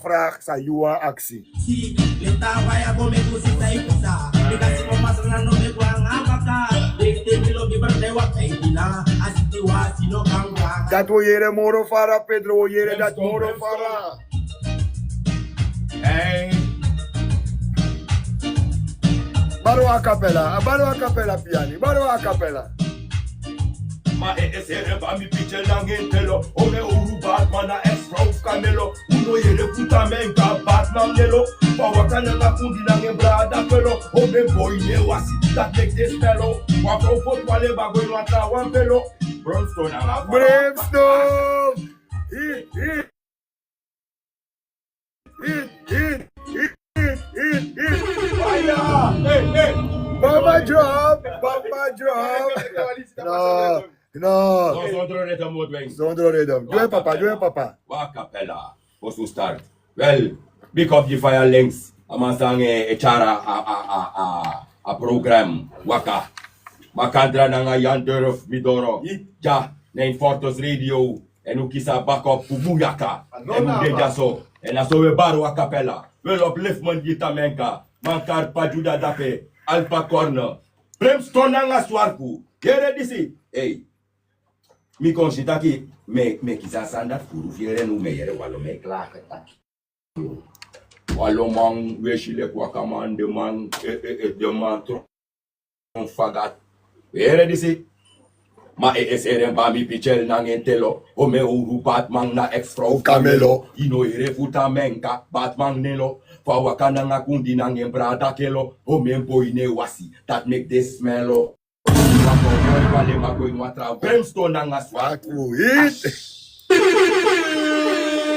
vraag sa Yua actie. Dat wo jere moro fara, Pedro wo jere dat moro fara. Hey. Baro a capella piani, baro a capella. Ma esere va mi piche langentelo, ome uru Batman a ex-prof Camelo, uno yere puta menka Batman nelo, pa wakana na kundi nange brada pelo, ome boy ne wasi, that make this fellow, wafro pot wale bago ino ata wan pelo, Brimstone a Brimstone! Hit! Fire! Hey! Bomba drop! No. Zonder rhythm. Doe papa. Wa capella. Was to start. Well, pick up the fire links. Amasang echara a program. Waka. Makandra nanga yandur midoro. Ja, nein Fortos Radio. En ukisa backup pubuyaka. En udeja so. En aso we baru a capella. Well upliftment gitamenka. Mankar pajuda dape. Alpha corner. Brimstone nanga swarku. Kere disi. Hey. Mi considaki me kisa sandat furu fiere nu me yere walo me klaka taki. Walo man weshile kwa kamande man de man tron fagat. Yere disi. Ma esere ba mi pichel nangentelo. O me uru Batman na ex-prof Camelo. Ino yere futa menka Batman nelo. Fa wakana nga kundi nangembrada kelo. O me boy ne wasi. That make this smello. Brimstone nanga swaku.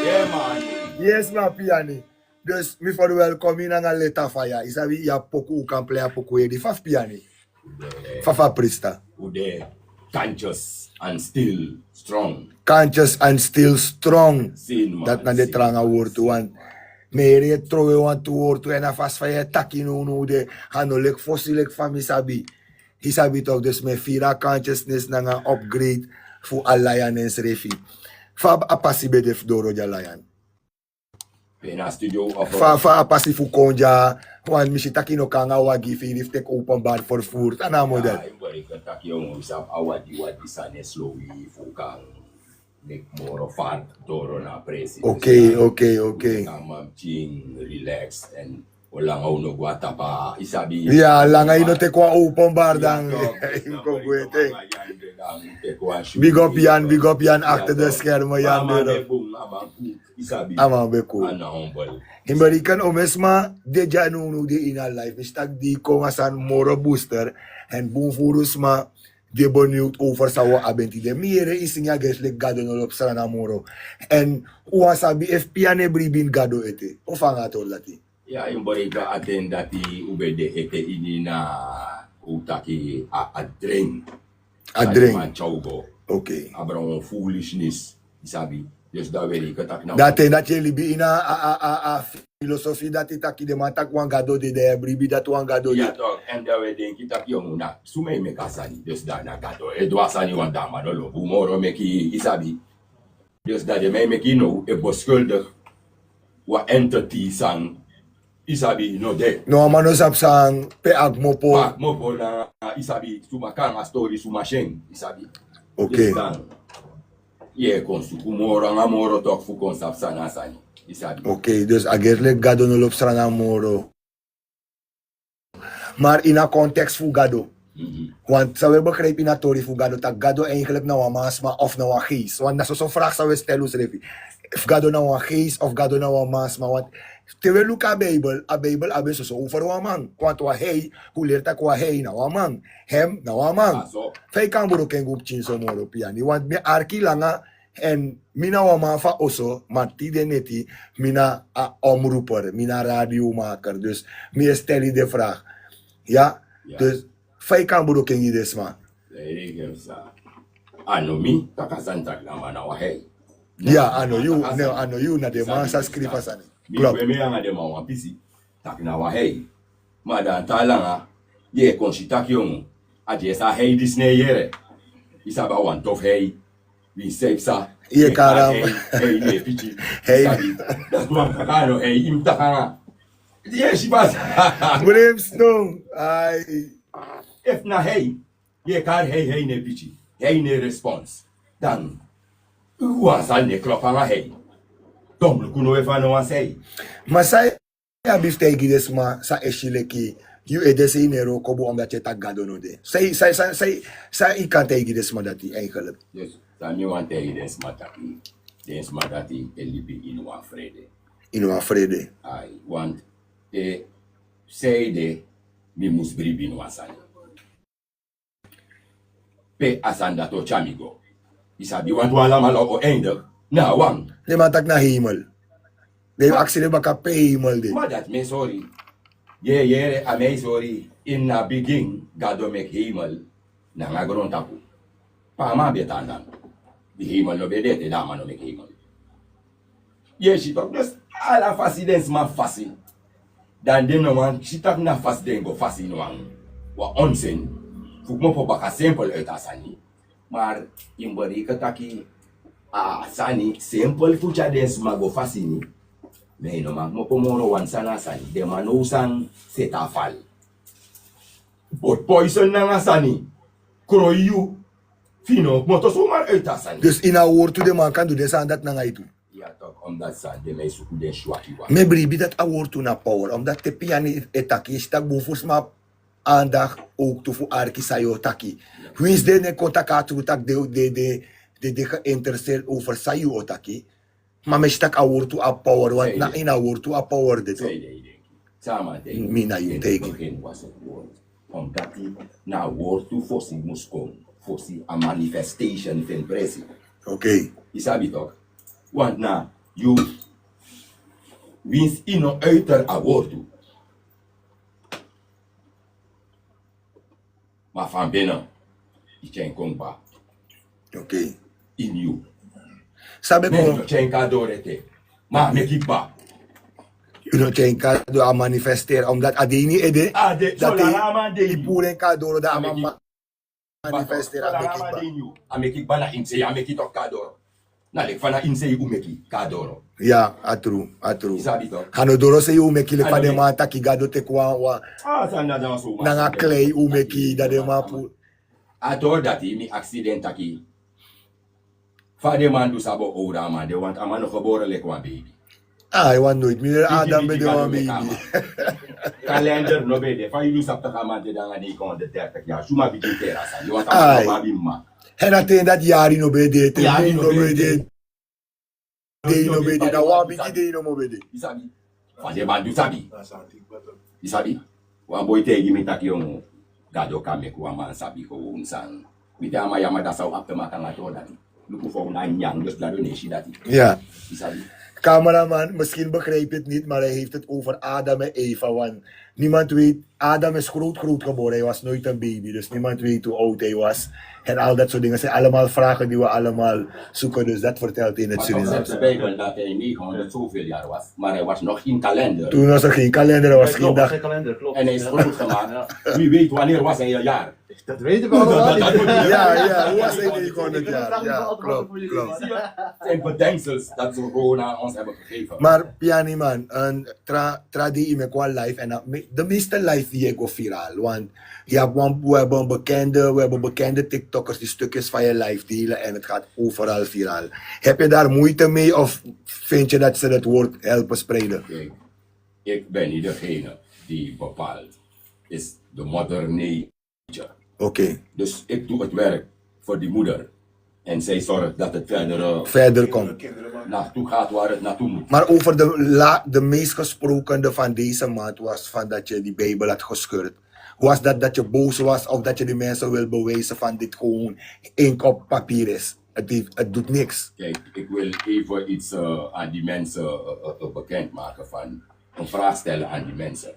Yeah, man. Yes, ma piani. Dus mi for welcome in nga leta fire. Isabi ya poku u kan play a poku e di faf piani. Fafa prista. Ude conscious and still strong. Conscious and still strong. Sin man. Dat na de tranga woord wan. Mere trowe wan tu woord en a fast fire taki no de hanolek fosilek fami sabi. Isabi toch dus met vira consciousness na nga upgrade voor Alliance refi. Fab apasi bedef doro ja Lion. Pena studio of Fa apasi fu konja. Wan mishitaki no kanga wagi fi if take open bar for food. Ana model. Ibari kataki yung usap awadi sane slowy fukang nek moro fat doro na presi. Okay. Kamam ching relax and walang no guata pa isabi. Yeah, langay no te kwa open bar dang. Big up yan after the scare mo yan. Ama beku. Himbarikan omesma de janu de in our life. Mistag di ko ngasan moro booster and boom furus ma de boniut over sa wa abenti de mire isinya gesle gado no lop sa na moro. And uwasabi FPN bribin gado ete. O fanga to lati. Ya, yung bariga atin dati ubede ete ini na utaki adreng. Okay. Abrang foolishness, isabi. Just da veri katak na. Dati na libi ina filosofi dati taki de matak wang gado de bribi dat wang gado. Ya to, and da wedding kita yung una sumay me kasani. Just da na gado. Edwa sani wan dama no bumoro meki isabi. Just da de me meki no e boskulder wa entity sang isabi no de. No mano sapsang peag mo po. Peag mo po na isabi sumakang a story sumasheng isabi. Okay. Yeah, kon su kumoro nga moro tok fu kon sapsan asani isabi. Okay, dus agerle gado no lopsra na moro. Maar in a context fu gado. Want sa we begrijp in a tori fu gado tak gado eigenlijk na wa masma of na wa gees. Want na so vraag sa we stelus refi. If gado na wa gees of gado na wa masma want tewe look a Bible abe so over wa man. Want wa hey, hu lerta kwa hey na wa man. Hem na wa man. Fay kan buro ken gup chin so moro piani. Want me arki langa en mina wa man fa oso, marti de neti, mina omroeper, mina radiomaker. Dus me stel de vraag. Ja? Dus fay kan buro ken gides ma. Ano mi takasantak naman na hey. Yeah, I know you na de man sa skripa sani. Club. Mi nga de ma wa pisi. Tak na wa hey. Mada tala nga ye konsitak yung aje sa hey disne yere. Isa ba wan tof hey. We save sa. Iya karam. Hey, nee, pichi. Hey. Sabi. Dat kwam kakano, hey, imtakanga. Yes, bas. Brimstone. Ay. If na hey, je kan hey ne pichi. Hey ne response. Dan, uwasan ne klopanga hey. Tom, kuno even no one say. Masai ya biftegi des ma sa eshileki. You edese inero kobo omdat je tak gado no de. Say ikan tegi des ma dati eigenlijk. Yes, dan you want tegen den smataki. Den smatati elibi in one vrede. Ino afrede. I want say de mi mus bribi no asani. Pe asanda to chamigo. Isabi want wala malo o eindig. Na wang. De matak na hemel. De aksele baka pe hemel de. Maar dat me sorry. Yeah, a me sorry. In na begin, gado mek hemel. Na nga gron tapu. Pa ma betandan. Di hemel no bedete, dama no mek hemel. Yeah, she talk dus ala fasidens ma fasi. Dan den no man, she talk na fas den go fasi no man. Wa onsen. Fuk mo po baka simple uit asani. Maar in barika taki asani simple fucha dens ma go fasi ni. Nee, no man, mo pomoro wan sana sani. De man no san setafal. But poison na nga sani. Kroyu. Fino, mo to sumar uit asani. Dus in a woord to de man kan do des aan dat na ngai tu. Ja, toch, omdat san de mij suku den shwaki wa. Me bribi dat a woord to na power. Omdat te piani etaki is tak bufus ma aandacht ook toe voor arki sayo taki. Wie is de ne kotaka tu tak de geïnteresseerd over sayo otaki. Maar me stak a woord to a power. Want na in a woord to a power dit. Tweede idee. Sama denk. Mina you In take. het begin was het woord. Omdat hij na woord toe fossi moest komen. Fossi a manifestation van pressie. Oké. Isabi toch? Want na, you wins ino uiter a woord toe. Maar van binnen, je chen kongba Oké. in you. Sabe Nee, ko je chen kadorete. Maar me kikba. you know chen ka do a manifesteer omdat adeni ede Ah, de, so la rama de you. ipuren ka do da ama Manifesteer manifesteer la a rama de bekikba. you. A me kikba na inse, a me kitok kadoro. Na lek fana inse u meki kadoro. Ja, atru, atru. Isabi toch? Hano doro se u meki le Ano fa de me- ma taki gado te kwa wa Ah, sanda dan so. na nga clay u meki da de ma pu. Ador dat hij mi accident aki. Vader man do sabo ouda man, de want a man nog geboren like one baby. Ah, I want nooit meer Adam Bigi, be de bigi, wa bigi, baby. Kalender no bede, fa you sapta kamante dan ani kon de 30 jaar. Suma bigi terasa. You want Ai. a baby ma. En aten dat jari no be de te Jari no no be be de de. de no be de da wa bigi de no mo be de. Isabi. Vader man do sabi. Isabi. Wan boy te gimi tak yung gado kame ko man sabi ko unsan. Mite ama yamada sa apte makanga to dan. Luku voor een yang, dus daar is hij dat. Ja. Isabi. Cameraman, misschien begrijp je het niet, maar hij heeft het over Adam en Eva. Want niemand weet, Adam is groot geboren. Hij was nooit een baby, dus niemand weet hoe oud hij was. En al dat soort dingen zijn allemaal vragen die we allemaal zoeken. Dus dat vertelt hij in het Maar toch zegt de Surinaams. Bijbel dat hij 900 zoveel jaar was, maar hij was nog in kalender. Toen was er geen kalender, er was geen Klopt, dag. geen kalender, klopt. En hij is groot gemaakt. Wie weet wanneer was hij een jaar? Dat weten we allemaal Dat moet niet. je- Ja, hoe was hij 900 jaar? Ja, klopt, klopt. Zie je? Het zijn bedenksels dat ze gewoon aan ons hebben gegeven. Maar Piani man, tra die me qua live en de meeste live die go viraal. Want we hebben bekende TikTokkers die stukjes van je live delen en het gaat overal viraal. Heb je daar moeite mee of vind je dat ze het woord helpen spreiden? Kijk, ik ben niet degene die bepaalt. Is de mother nature. Oké, Dus ik doe het werk voor die moeder. En zij zorgt dat het verder komt. naartoe gaat waar het naartoe moet. Maar over de meest gesprokene van deze maand was van dat je die Bijbel had gescheurd. Was dat je boos was of dat je die mensen wil bewijzen van dit gewoon ink op papier is? Het doet niks. Kijk, ik wil even iets aan die mensen bekendmaken van een vraag stellen aan die mensen.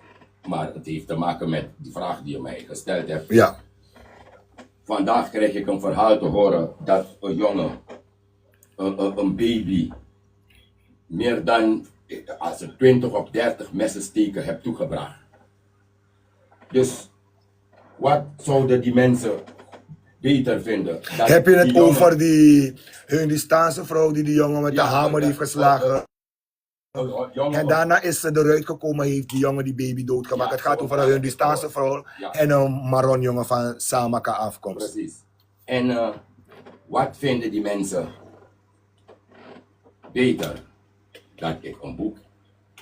Maar het heeft te maken met die vraag die je mij gesteld hebt. Ja, Vandaag kreeg ik een verhaal te horen dat een jongen, een baby, meer dan als er 20 of 30 messensteken hebt toegebracht. Dus wat zouden die mensen beter vinden. Dat Heb je die het jongen- over die Hindustaanse vrouw die jongen met de Ja, hamer heeft geslagen? jongen, En daarna is ze eruit gekomen, heeft die jongen die baby doodgemaakt. Ja, Het gaat zo, over ja, een Hindustaanse vrouw ja. en een Maron jongen van Samaka afkomst. Precies. En wat vinden die mensen beter? Dat ik een boek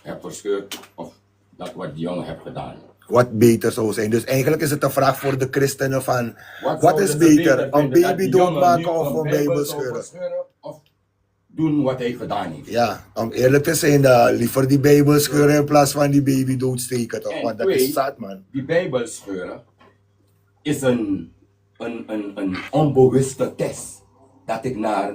heb verscheurd of dat wat die jongen heeft gedaan? Wat beter zou zijn. Dus eigenlijk is het een vraag voor de christenen van, wat zouden is ze beter? Een vinden? Dat baby die jongen doodmaken nu of een Bijbel bijbel zou scheuren? verscheuren of doen wat hij gedaan heeft? Ja, om eerlijk te zijn, liever die bijbel scheuren in plaats van die baby doodsteken toch? En Want dat twee, is zat, man. Die Bijbel scheuren is een onbewuste test dat ik naar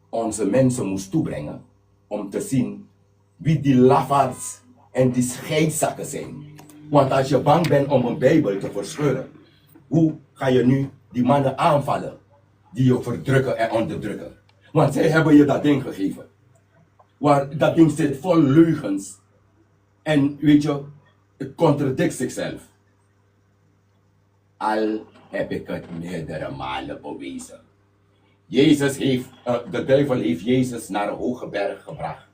onze mensen moest toebrengen om te zien wie die lafaards en die scheidzakken zijn. Want als je bang bent om een Bijbel te verscheuren, hoe ga je nu die mannen aanvallen die je verdrukken en onderdrukken? Want zij hebben je dat ding gegeven. Waar dat ding zit vol leugens. En weet je, het contradicts zichzelf. Al heb ik het meerdere malen bewezen. De duivel heeft Jezus naar een hoge berg gebracht.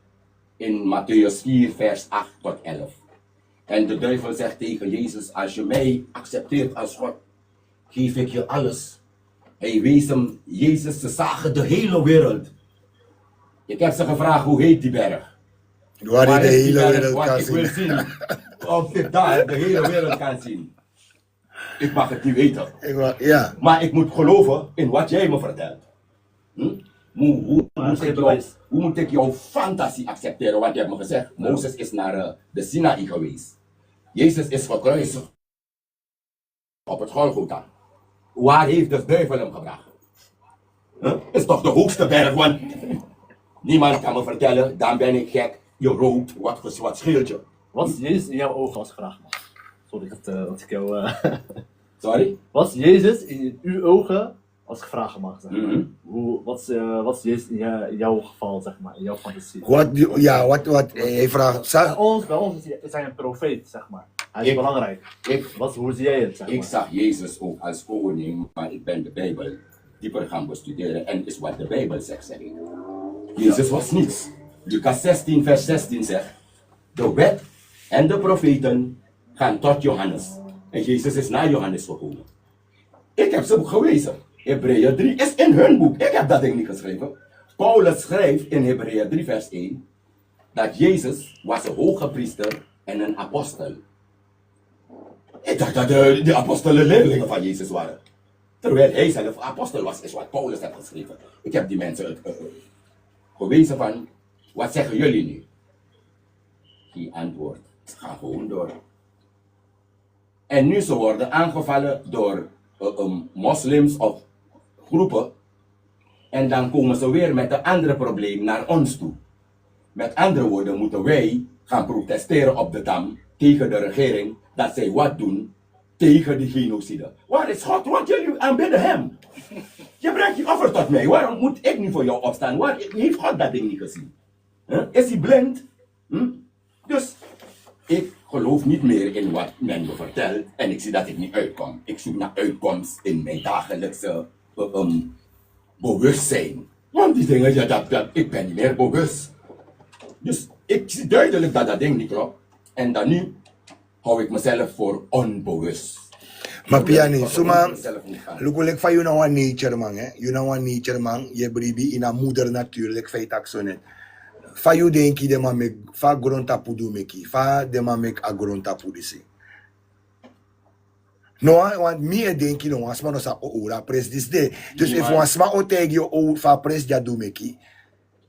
In Matthäus 4, vers 8 tot 11. En de duivel zegt tegen Jezus, als je mij accepteert als God, geef ik je alles. Hij wees hem, Jezus, ze zagen de hele wereld. Ik heb ze gevraagd, hoe heet die berg? Waar je de is die hele berg? wereld Want kan ik wil zien. zien of ik daar de hele wereld kan zien. Ik mag het niet weten. Ja, Maar ik moet geloven in wat jij me vertelt. Hoe moet ik jouw fantasie accepteren? Want je hebt me gezegd, Mozes is naar de Sinaï geweest. Jezus is gekruisigd op het Golgotha. Waar heeft de duivel hem gebracht? Is toch de hoogste berg, want niemand kan me vertellen, dan ben ik gek, je rookt, wat scheelt je? Wat is Jezus in jouw ogen als gevraagd man? Sorry dat ik jou... Sorry? Wat is Jezus in uw ogen als gevraagd mag, zeg maar? Mhm. Wat is Jezus in jouw geval, zeg maar, in jouw fantasie? wat hij vraagt. Bij ons is hij een profeet, zeg maar. Hij is Ik- belangrijk. Hoe zie jij het, zeg maar? Ik zag Jezus ook als koning, maar ik ben de Bijbel dieper gaan bestuderen en is wat de Bijbel zegt, zeg ik. Jezus was niets. Lucas 16, vers 16 zegt, de wet en de profeten gaan tot Johannes. En Jezus is naar Johannes gekomen. Ik heb ze gewezen. Hebreeën 3 is in hun boek. Ik heb dat ding niet geschreven. Paulus schrijft in Hebreeën 3 vers 1 dat Jezus was een hoge priester en een apostel. Ik dacht dat de apostelen leerlingen van Jezus waren. Terwijl hij zelf apostel was, is wat Paulus heeft geschreven. Ik heb die mensen gewezen van, wat zeggen jullie nu? Die antwoord, ga gewoon door. En nu ze worden aangevallen door moslims of groepen. En dan komen ze weer met een ander probleem naar ons toe. Met andere woorden moeten wij gaan protesteren op de Dam tegen de regering dat zij wat doen tegen die genocide. Waar is God? Want jullie aanbidden hem. Je brengt je offer tot mij. Waarom moet ik nu voor jou opstaan? Waar heeft God dat ding niet gezien? Is hij blind? Dus ik geloof niet meer in wat men me vertelt en ik zie dat ik niet uitkom. Ik zoek naar uitkomst in mijn dagelijkse bewustzijn. Want die dingen, ik ben niet meer bewust. Dus ik zie duidelijk dat dat ding niet klopt. En dan nu hou ik mezelf voor onbewust. Maar Piani, Ik suma, mezelf niet gaan. look like you know a nature man, hè? You know a nature man, je bribi in een moeder natuurlijk, feit dat zo net. Fa you denki de man mek, fa grontapu do meki, fa de man mek a grontapu disi. No, want me denki no, asma no sa ora pres dis de. Dus if Niemand. wasma o teg yo o fa pres ja do meki,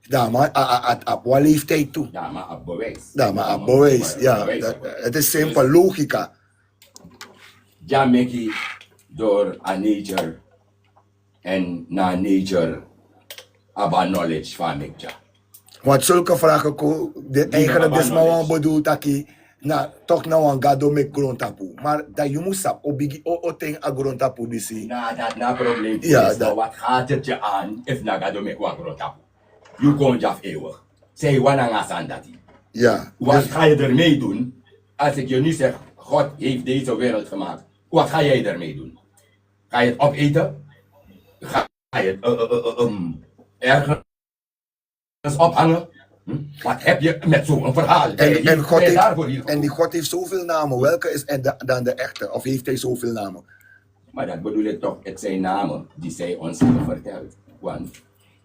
dama a wa leeftijd toe. Ja, maar op bewijs. Dama a bewijs, ja, het is simpel logica. Ja, meki door a nature en na nature aba knowledge van ik ja. Want zulke vragen, eigenlijk is maar wat bedoeld dat na toch nou een gado met grondtapu. Maar dat je moet sap, obigi o ting a grondtapu disi. Dat na probleem. Ja, Is, dat- wat gaat het je aan if na ga me kwa grota? Je kon jaf eeuwig. Zeg wanneer aan dat. Ja, Wat dus, ga je ermee doen als ik je nu zeg, God heeft deze wereld gemaakt? Wat ga jij ermee doen? Ga je het opeten? ga je ergens ophangen? Wat heb je met zo'n verhaal? En God Ben je daarvoor heeft, hier en die gekomen? God heeft zoveel namen. Welke is dan de echte? Of heeft hij zoveel namen? Maar dat bedoel ik toch, het zijn namen die zij ons hebben verteld. Want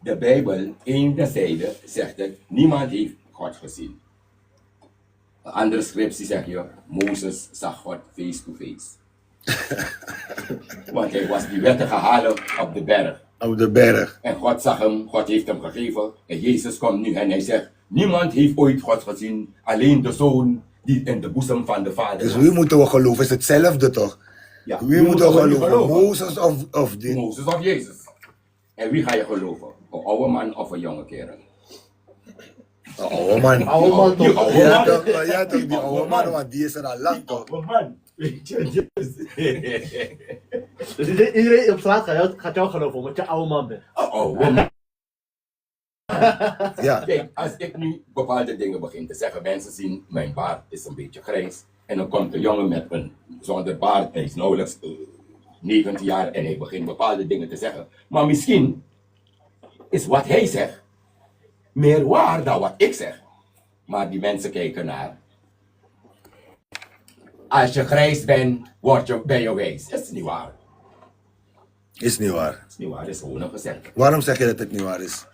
de Bijbel, één zijde, zegt het, niemand heeft God gezien. Een andere scriptie zegt je, Mozes zag God face to face. Want hij was die wetten gehalen op de berg. Op de berg. En God zag hem, God heeft hem gegeven. En Jezus komt nu en hij zegt, niemand heeft ooit God gezien, alleen de Zoon die in de boezem van de Vader Dus was. wie moeten we geloven? Is hetzelfde toch? Ja, Wie moeten we nu geloven? Mozes of die? Mozes of Jezus. En wie ga je geloven? Een oude man of een jonge kerel? De oude man. Oude man Die toch? oude Ja man. toch, ja toch, die oude man, want die is er al lang toch? Oude man. Weet je, Dus iedereen op straat gaat jou geloven omdat je oude man bent. oude man. Ja. Kijk, als ik nu bepaalde dingen begin te zeggen, mensen zien mijn baard is een beetje grijs. En dan komt een jongen met een zonder baard, hij is nauwelijks 19 jaar en hij begint bepaalde dingen te zeggen. Maar misschien is wat hij zegt meer waar dan wat ik zeg. Maar die mensen kijken naar. Als je grijs bent, ben je wijs. Dat is niet waar. Is niet waar. Dat is niet waar, dat is gewoon een gezegde. Waarom zeg je dat het niet waar is?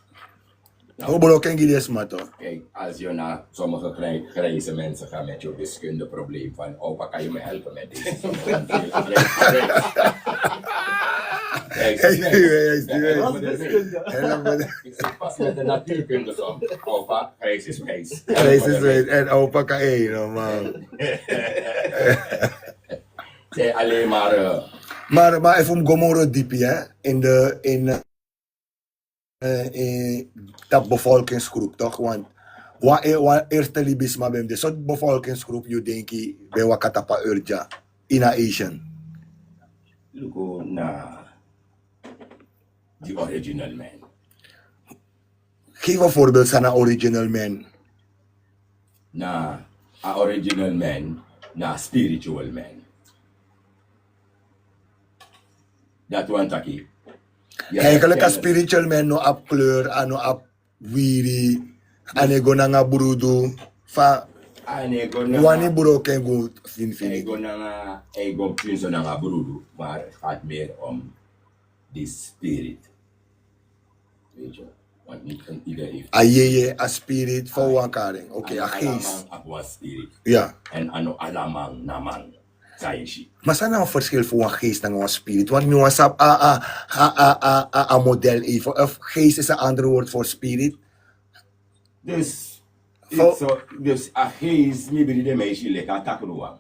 Hoe bedoel je die maar toch? Kijk, als je naar sommige grijze mensen gaat met je wiskundeprobleem van, oh, wat kan je me helpen met deze? Kijk, Hij is niet Wat wijs. wiskunde? ik zit pas met de natuurkunde om. Opa, grijs is wijs. Hij is wijs. En opa kan één, normaal. Zij alleen maar... Maar even om Gomorro diepi, hè? In dat bevolkingsgroep, toch? Want wat eerste libisma ben de soort bevolkingsgroep je denk je bij Wakatapa Urja in Asian. Look naar the original man. Geef een voorbeeld van een original man. Na a original man, na spiritual man. Dat want taki. Eigenlijk een spiritual man no op kleur, en no op wiri, en ego nanga burudu, fa wani buro ken go fin Ego prinsen na broeder, maar het gaat meer om die spirit. Weet je, want niet een ieder heeft. Ayeye, a spirit, voor wankaring. Oké, a geest. Alamang spirit. Ja. En ano alamang naman. Saishi. Maar zijn er een verschil voor een geest en een spirit? Want nu was een model even. Of geest is een ander woord voor spirit. Dus, Voor- dus a geest, mi biri de meisje lekker takruwa.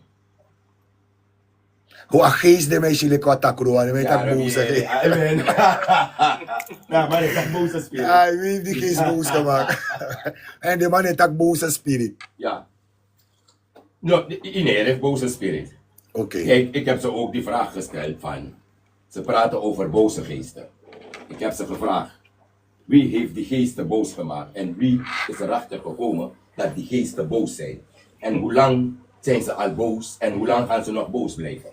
Hoe een geest de meisje lekker wat takro aan. Weet dat boos I mean, nou, maar ik heb boze spirit. Hij heeft die geest boos gemaakt. En de man heeft ook boze spirit. Ja. No, iedereen heeft boze spirit. Oké. Kijk, ik heb ze ook die vraag gesteld van, ze praten over boze geesten. Ik heb ze gevraagd, wie heeft die geesten boos gemaakt? En wie is erachter gekomen dat die geesten boos zijn? En hoe lang zijn ze al boos? En hoe lang gaan ze nog boos blijven?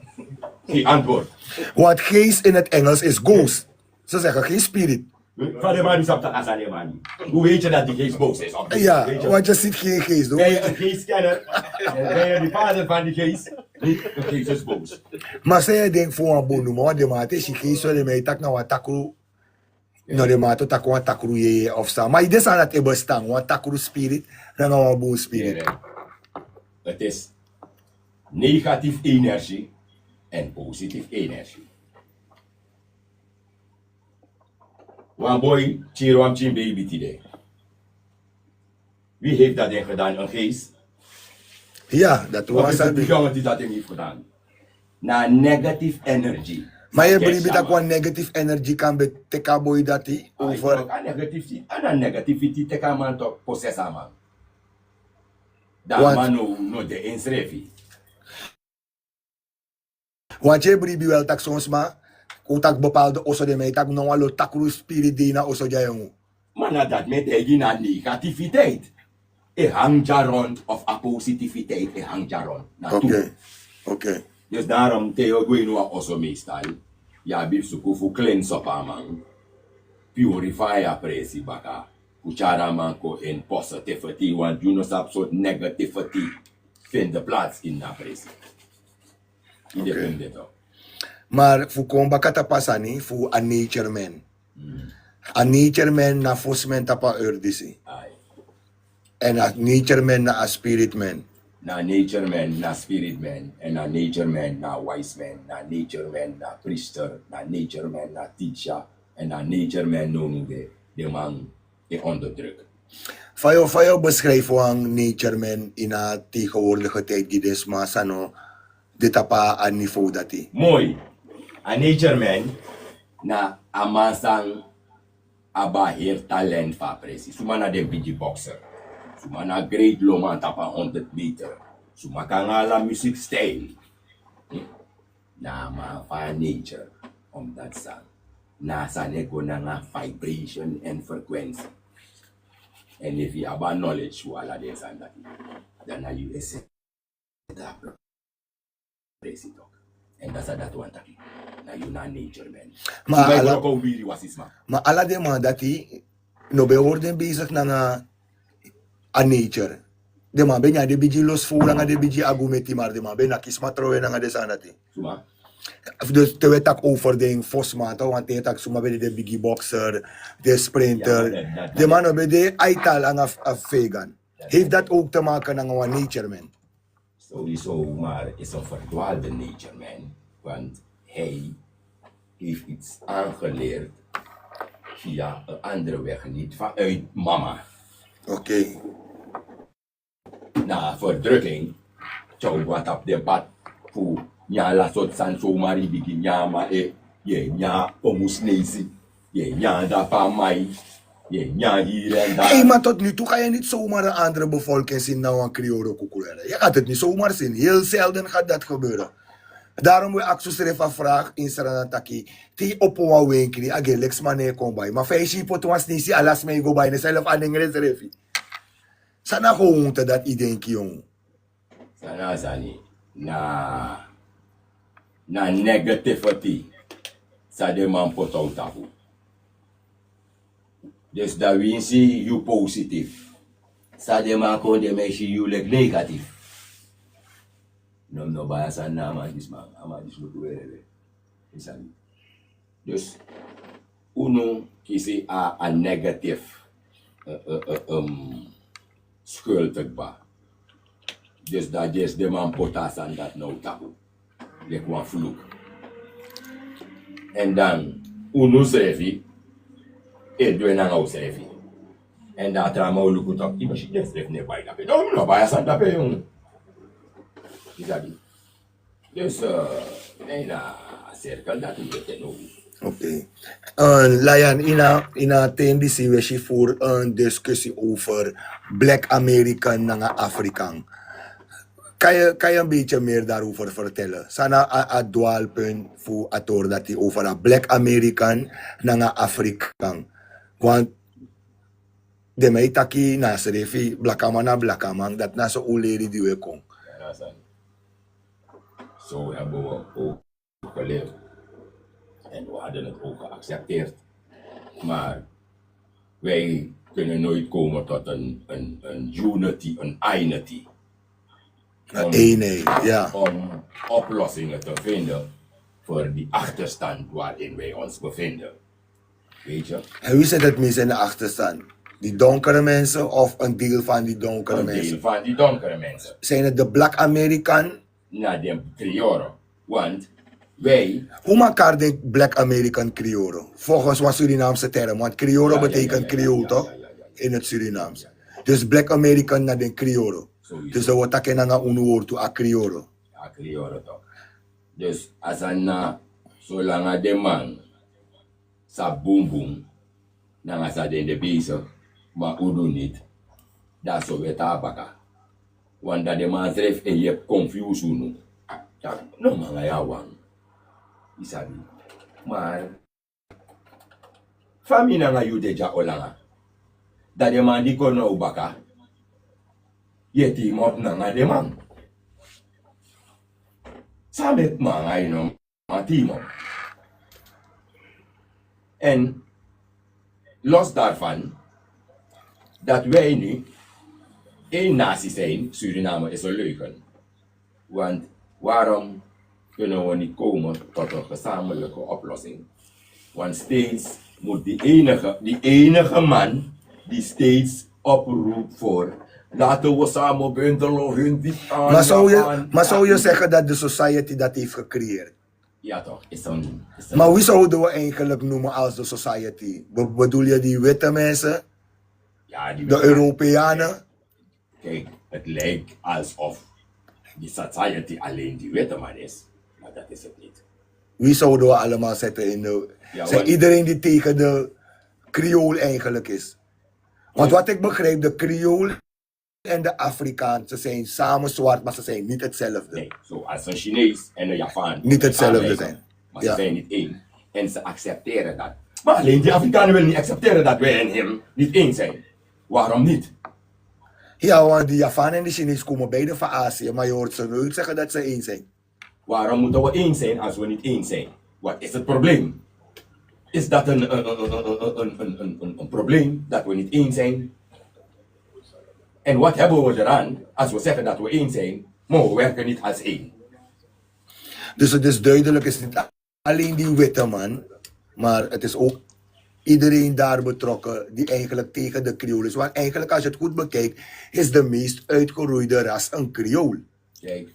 Geen antwoord. Want geest in het Engels is ghost. Ze zeggen geen spirit. Van de man is op de asane man. Hoe weet je dat die geest boos is? Ja, Weet je? want je ziet geen geest. Ben je Hoor. een geestkenner? En ben je de vader van die geest? Niet, de geest is boos. Maar zij denkt voor een bono, maar de maat is die geest zo de mij tak nou wat takro. Nou de maat tak wat takro je of zo. Maar het is aan het hebben staan, want takro spirit, dan nou een boos spirit. Heren, het is negatief energie en positief energie. One boy, chiro am chin baby today. Wie heeft dat ding gedaan? Een geest? Ja, dat Of was is het het. die jongen die dat ding heeft gedaan? Na negative energy. Maar je Kijk, begrijpt dat samen. gewoon negative energy kan betekenen boy dat hij over. Aan negativity te kan man toch possessa man. Dat Wat? man no de inschrijving. Want je begrijpt wel dat soms maar, hoe dat bepaalde osso de mij tak nou al takro spirit die na osso jij Maar nadat met tegen naar negativiteit. Het hangt ja rond, of a positiviteit, hangt ja rond. Oké, oké. Dus daarom Theo Guinua also meestal. Ya bif suku fu cleanse up man. Purify a presi baka. Kuchara man ko in positivity, want you know sap soort negativity vinden plaats in na presi. Depende toch. Maar fu komba katapasani fu a nature man. A nature man na fosmen tapa urdisi. Ay. En a nature man na a spirit man. Na nature man, na spirit man, en na nature man, na wise man, na nature man, na priester, na nature man, na teacher, en na nature man noemen we de man die onderdrukt. Fayo beschrijf ang nature man in a tegenwoordige tijd gides mas ano dit apa a niveau dati. Mooi. A nature man, na amasang abahir talent fa presi. Sumana de bigi boxer. Sumana great loma tapa 100 meter. Sumakangala music style. Na ma fa nature om dat sang. Nasa nego na nga vibration and frequency. And if you have knowledge wala din sang dati. Dan na USA. Presi talk. And that's that one taki. Na yun na nature man. Maala- ko wiri wasisma. Maar ala de man dati no be orden bezig na nga a nature. De man ben ya de biji los fula nga de biji agumeti maar de man ben nakisma trowe na nga de sanati. Suma. Dus te weet ook over de Vosmata, want hij had suma bij de biggie boxer, de sprinter. Ja, maar dat- De man bij de aital aan a vegan. Heeft dat ook te maken met een nature man? Sowieso, maar is een verdwaalde nature man. Want hij heeft iets aangeleerd via een andere weg, niet vanuit mama. Oké. Na verdrukking, zou wat op de pad voor nya la sot san so mari bigi nyama ye nya omusnezi ye nya da pa mai ye nya hier en daar. Hey, maar tot nu toe ga je niet zomaar een andere bevolking zien nou een Creole kukulera. Je gaat het niet zomaar zien. Heel zelden gaat dat gebeuren. Daarom wil ik zo'n vraag in Saranataki. Die op een winkri, age lex mane kom bij. Maar vijf ship pot was niet alas mee go bij. Ne zelf aan de reserve. Sana gewoon te dat idee jong. Sana sani na negativity sa de man pot out tapu. Dus dat winsi you positief. Sa de man kon de meisje you like negatief. No baya san na ama dis man, ama dis lo kuwere. Isani. Dus uno kisi a negative schuldig ba. Dus dat is de man potasan dat nou tapu. Lek wan vloek. En dan uno sevi, doe na ngau sevi. En dat trama uluku tak, iba si des def ne bay tape. No baya san tape yung. Isabi. Dus nee na circle dat u het no. Oké. Layan, ina tendency we je voor een discussie over Black American en Afrikaan. Kan je een beetje meer daarover vertellen? Sana a dwaalpunt voor ator dat hij over een Black American en Afrikaan. Want de mij taki na serefi blakaman dat na zo oleri die we kon. Ja, san. Zo hebben we ook geleerd. En we hadden het ook geaccepteerd. Maar wij kunnen nooit komen tot een unity, een einity. Nee, ja. Om oplossingen te vinden voor die achterstand waarin wij ons bevinden. Weet je? En wie zit het mis in de achterstand? Die donkere mensen of een deel van die donkere Een deel mensen? van die donkere mensen. Zijn het de Black American? Naar de Creolen. Want wij... Hoe maakt de Black American Creole? Volgens wat Surinaamse term, want Creole betekent Creole toch? In het Surinaams. Dus Black American naar de Creole. Dus dat wordt ook een woord toe a Creole. Ja, Creolen toch. Dus als een zolang de man sa boom boom, dan is dat in de bezig, maar hoe doen niet? Dat zo weer tabaka. Want dat de man schrijft en je hebt confusie. Ja, no man, ja, wang. Isabi. Maar, famina nga yu deja olanga. Dat de man die kon nou baka, je team op na nga de man. Samet man nga yun, ma team op. En los daarvan, dat wij nu één natie zijn, Suriname is een leugen. Want waarom kunnen we niet komen tot een gezamenlijke oplossing? Want steeds moet die enige man die steeds oproept voor laten we samen bundelen, hun diep aan. Maar zou je zeggen dat de society dat heeft gecreëerd? Ja toch, is een Maar wie zouden we eigenlijk noemen als de society? Bedoel je die witte mensen? ja, die De Europeanen? Kijk, het lijkt alsof die society alleen die witte man is, maar dat is het niet. Wie zouden we allemaal zetten in de... Ja, zijn want- iedereen die tegen de Creool eigenlijk is? Want wat ik begrijp, de Creool en de Afrikaanse zijn samen zwart, maar ze zijn niet hetzelfde. Nee, zoals een Chinees en een Javaan. Niet hetzelfde lijken, zijn. Maar Ja. ze zijn niet één. En ze accepteren dat. Maar alleen die Afrikanen willen niet accepteren dat wij en hem niet één zijn. Waarom niet? Ja, want die Javaan en de Chinees komen beide van Azië, maar je hoort ze nooit zeggen dat ze één zijn. Waarom moeten we één zijn als we niet één zijn? Wat is het probleem? Is dat een probleem dat we niet één zijn? En wat hebben we eraan als we zeggen dat we één zijn, maar we werken niet als één? Dus het is duidelijk, het is niet alleen die witte man, maar het is ook iedereen daar betrokken die eigenlijk tegen de Creool is. Want eigenlijk als je het goed bekijkt, is de meest uitgeroeide ras een Creool. Kijk,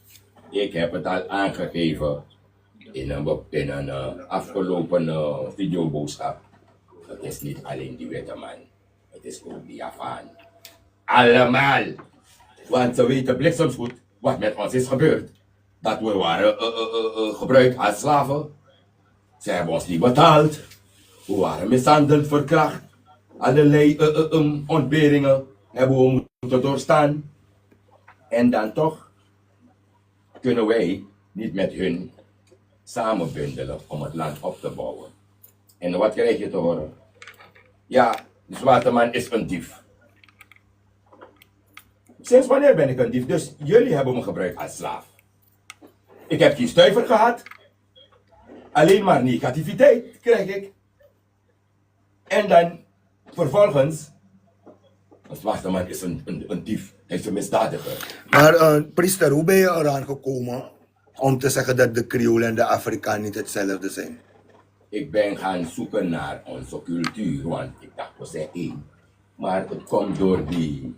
ik heb het al aangegeven in een afgelopen videoboodschap. Het is niet alleen die witte man, het is ook die Javaan. Allemaal! Want ze weten bliksemsgoed wat met ons is gebeurd. Dat we waren gebruikt als slaven. Ze hebben ons niet betaald. We waren mishandeld, verkracht. Allerlei ontberingen hebben we moeten doorstaan. En dan toch kunnen wij niet met hun samen bundelen om het land op te bouwen. En wat krijg je te horen? Ja, de zwarte man is een dief. Sinds wanneer ben ik een dief? Dus jullie hebben me gebruikt als slaaf. Ik heb geen stuiver gehad. Alleen maar negativiteit krijg ik. En dan vervolgens, een zwarte man is een dief. Hij is een misdadiger. Maar priester, hoe ben je eraan gekomen om te zeggen dat de Creool en de Afrikaan niet hetzelfde zijn? Ik ben gaan zoeken naar onze cultuur, want ik dacht we zijn één. Maar het komt door die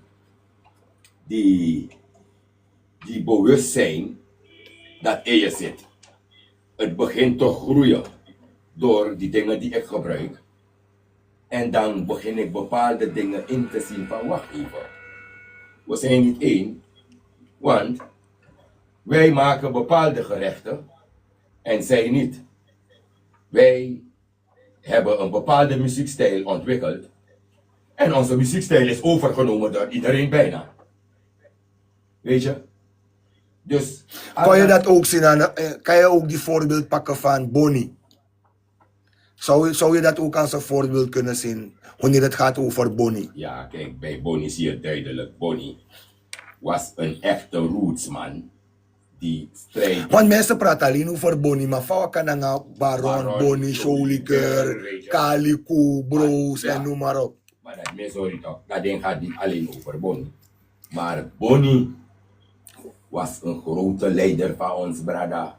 bewustzijn dat in je zit. Het begint te groeien door die dingen die ik gebruik. En dan begin ik bepaalde dingen in te zien van wacht even. We zijn niet één, want wij maken bepaalde gerechten en zij niet. Wij hebben een bepaalde muziekstijl ontwikkeld en onze muziekstijl is overgenomen door iedereen bijna. Weet je? Dus... Kan je dat ook zien aan, kan je ook die voorbeeld pakken van Bonnie? Zou je dat ook als een voorbeeld kunnen zien wanneer het gaat over Bonnie? Ja, kijk, bij Bonnie zie je duidelijk. Bonnie was een echte rootsman die strijdt. Want mensen praten alleen over Bonnie, maar vaak kan dan Baron, Baron, Bonnie, Showliker, Showliker, Calico, Bros Ja. en noem maar op. Maar dat is sorry toch, dat ding gaat niet alleen over Bonnie. Maar Bonnie was een grote leider van ons brada.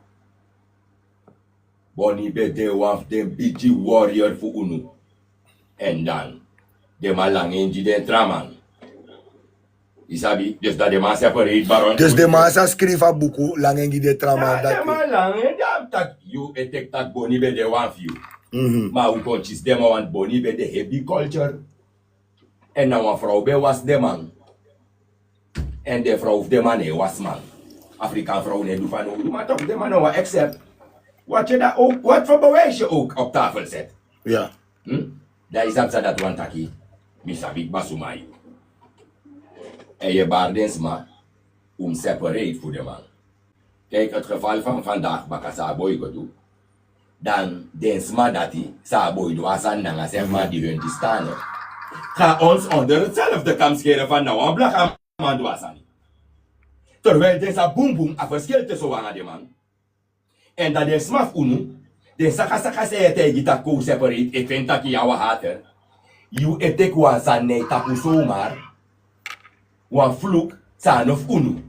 Bonnie be de waf de BG warrior voor UNO. En dan, de malang in de traman. Isabi, dus dat de man separate Baron. Dus de massa schreef een boek, lang en die trama Ja, dat. de malang, ja, dat you etek dat Bonnie be de waf you. Mhm. Maar we kon chis dem want Bonnie be de heavy culture. En nou een vrouw be was de man. En de vrouw of de man was man. Afrikaan vrouw ne doe van hoe, maar toch de man nou accept. Wat je daar ook, wat voor bewijs je ook op tafel zet. Ja. Dat is dat one taki. Misabik basumai. En je baardensma separate voor de man. Kijk, het geval van vandaag, baka sa boy go doen. Dan densma dati, sa boy do asan nanga zeg maar die hun die staan. Ga ons onder hetzelfde kam scheren van nou een blak man do asan. Terwijl deze boom boom a verschil tussen wanga de man. En dat de smaf unu, Den saka se ete gita ko separate e fenta ki awa hater. You ete kwa sa ne tapu somar. Wan fluk sa of unu.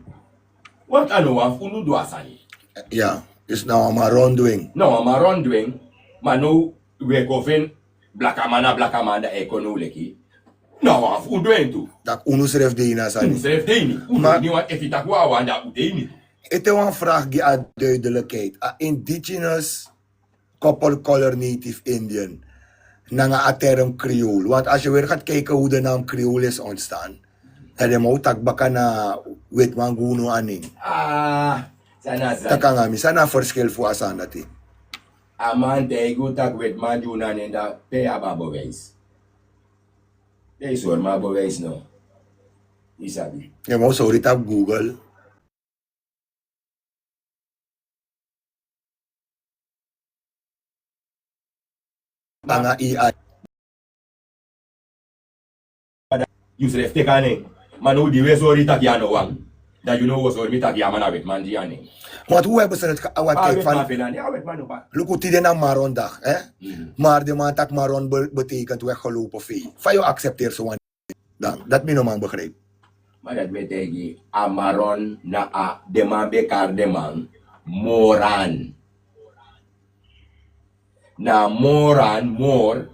Wat ano wan unu do asani. Yeah, it's now I'm around doing. No, ama rondwing. Mano we kofen blakamana ekono leki. No, wan fu doen tu. Dat unu schrijft die na Unu zijn. seref deini. Unu Maar- ni wat efita kwa wanda udeini. Het is een vraag die aan duidelijkheid. A indigenous couple color native Indian. Na een term Creole. Want als je weer gaat kijken hoe de naam Creole is ontstaan. Dan je moet takbaka na wetman guno aning. Ah, sana sana. Taka nga mi, sana verschil voor asan dati. Aman deigu tak wet man juna nenda pe ababo wees. Deze hoor maar bewijs no. Isabi. Je moet sorry tap Google. Tanga AI. Yusref tekane. Manu diwe sorry tak yano wang. Dat you know was sorry tak yamana wet man diane. Want hoe hebben ze het wat Ah, kijk wet man van penani, ah wet man no pa. Lukutiden aan maron dag, hè? Mhm. Maar de man tak maron betekent weggelopen vee. Van jou accepteer zo dan. Dat min man begrijp. Maar dat metegi amaron na a deman bekar deman moran. Na moran mor.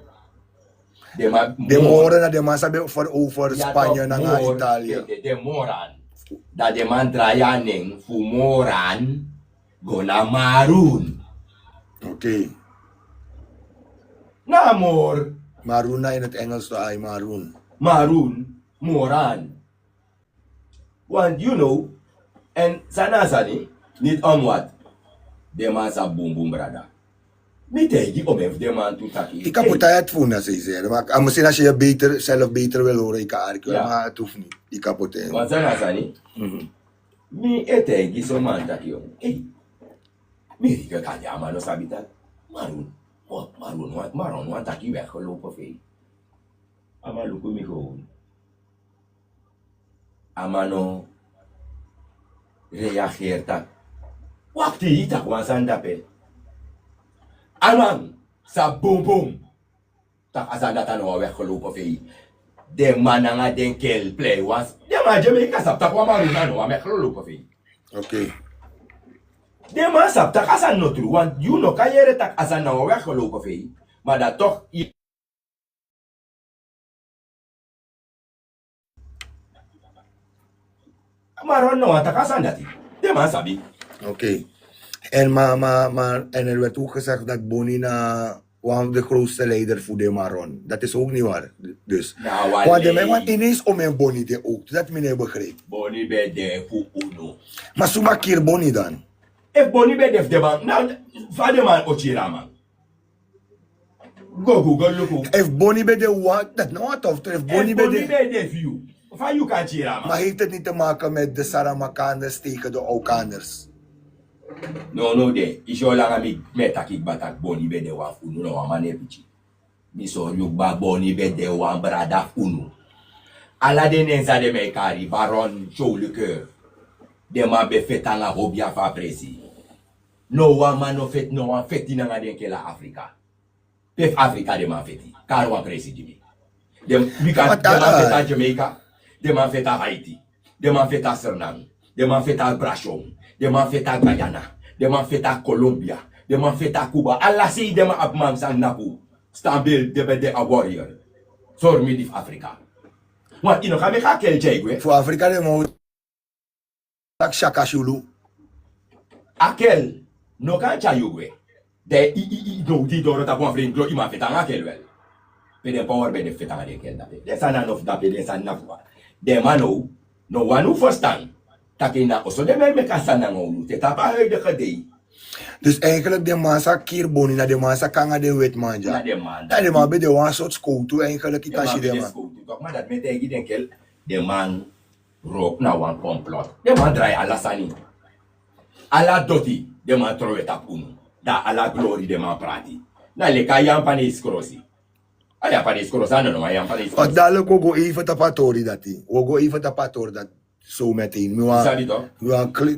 De moren na de man sabi voor over Ja, Spanje toch, na nga mor, Italië. de moran. Dat de man trayaning fu moran gona maroon. Oké. Na mor Maroon na in het Engels to ay maroon. maroon moran. Want you know, en sana sani, niet om wat. De man sa boom boom brada. Niet tegen om even de man toe taki. Ik kan het voelen, ze zeggen. Maar misschien als je je beter, zelf beter wil horen, ik kan arken. Ja. Maar het hoeft niet. Ik kan het. Want sana sani, mi etegi so man taki om. Hey, mi rika kanya man no sabi dat. Maroon, wat maroon, wat maroon, wat taki weggelopen vee. Ama luku mi gewoon. Ama no reageert dat. Wakti tak wansan dape. Aman sa boom boom. Tak asan datan wa weggelopen vee. De man nga den kel play was. De man Jamaica sap tak wa maroon ano wa weggelopen vee. Oké. De man sap tak asan no true. Want you know kayere tak asan na wa weggelopen vee. Maar dat toch Maroon no tak asan dati. De man sabi. Oké. En en er werd ook gezegd dat Boni na one of de grootste leider voor de Maron. Dat is ook niet waar. Dus. Nou, Want ineens om een Boni de ook. Dat meneer begreep. Boni be de fu uno. Maar zomaar keer Boni dan. If Boni be def de man, nou, va de man ochira man. Go Google look. If Boni bij de wat, dat nou wat of if Boni If bij Boni de. be def you. Va you kan chira man. Maar heeft het niet te maken met de Saramakanders tegen de Oukanders? No de. Isho lang mi metakik batak Boni be de wan fu no wan mane pichi. Mi so yuk ba Boni be de wan brada unu. Ala de nenza de me kari baron show le cœur. De man be fetanga hobia fa presi. No wan man no fet no wan feti nanga den ke la Afrika. Pef Afrika de man feti. Kar wan presi jimi. De man feta Jamaica. De man feta Haiti. De man feta Suriname. De man feta Brashom. De man feta Guyana. De man feta Colombia. De man feta Cuba. Allah si de man abmam sang napu. Stabil de be de a warrior. Sor midif Afrika. Want ino kami ka kel jegwe. Voor Afrika de mo. Tak Shaka Shulu. Akel no kan chayugwe. De no di doro ta bon vriend gro ima feta akel wel. Pe de power be de feta de kel dape. De sana of dape de sana kwa. De mano no wanu verstaan. Takina oso de me ka sana ngolu. Te tapa he de gedei. Dus eigenlijk de massa keer Boni na de massa kanga de wet Na manja. de man. Ja, de man bij de one soort skoto eigenlijk De itashi man de be man. sko. Tok maar dat me te gi den kel. De man rook na wan complot. De man dry ala sani. Ala doti de man trowe tapunu. Da ala glory de man prati. Na le ka yampane iskrosi. Aya pane iskrosi ano no ma yampane Wat iskrosi. dadelijk we go even tapatori dat die. We go even tapatori dat. So meteen. Sabi to?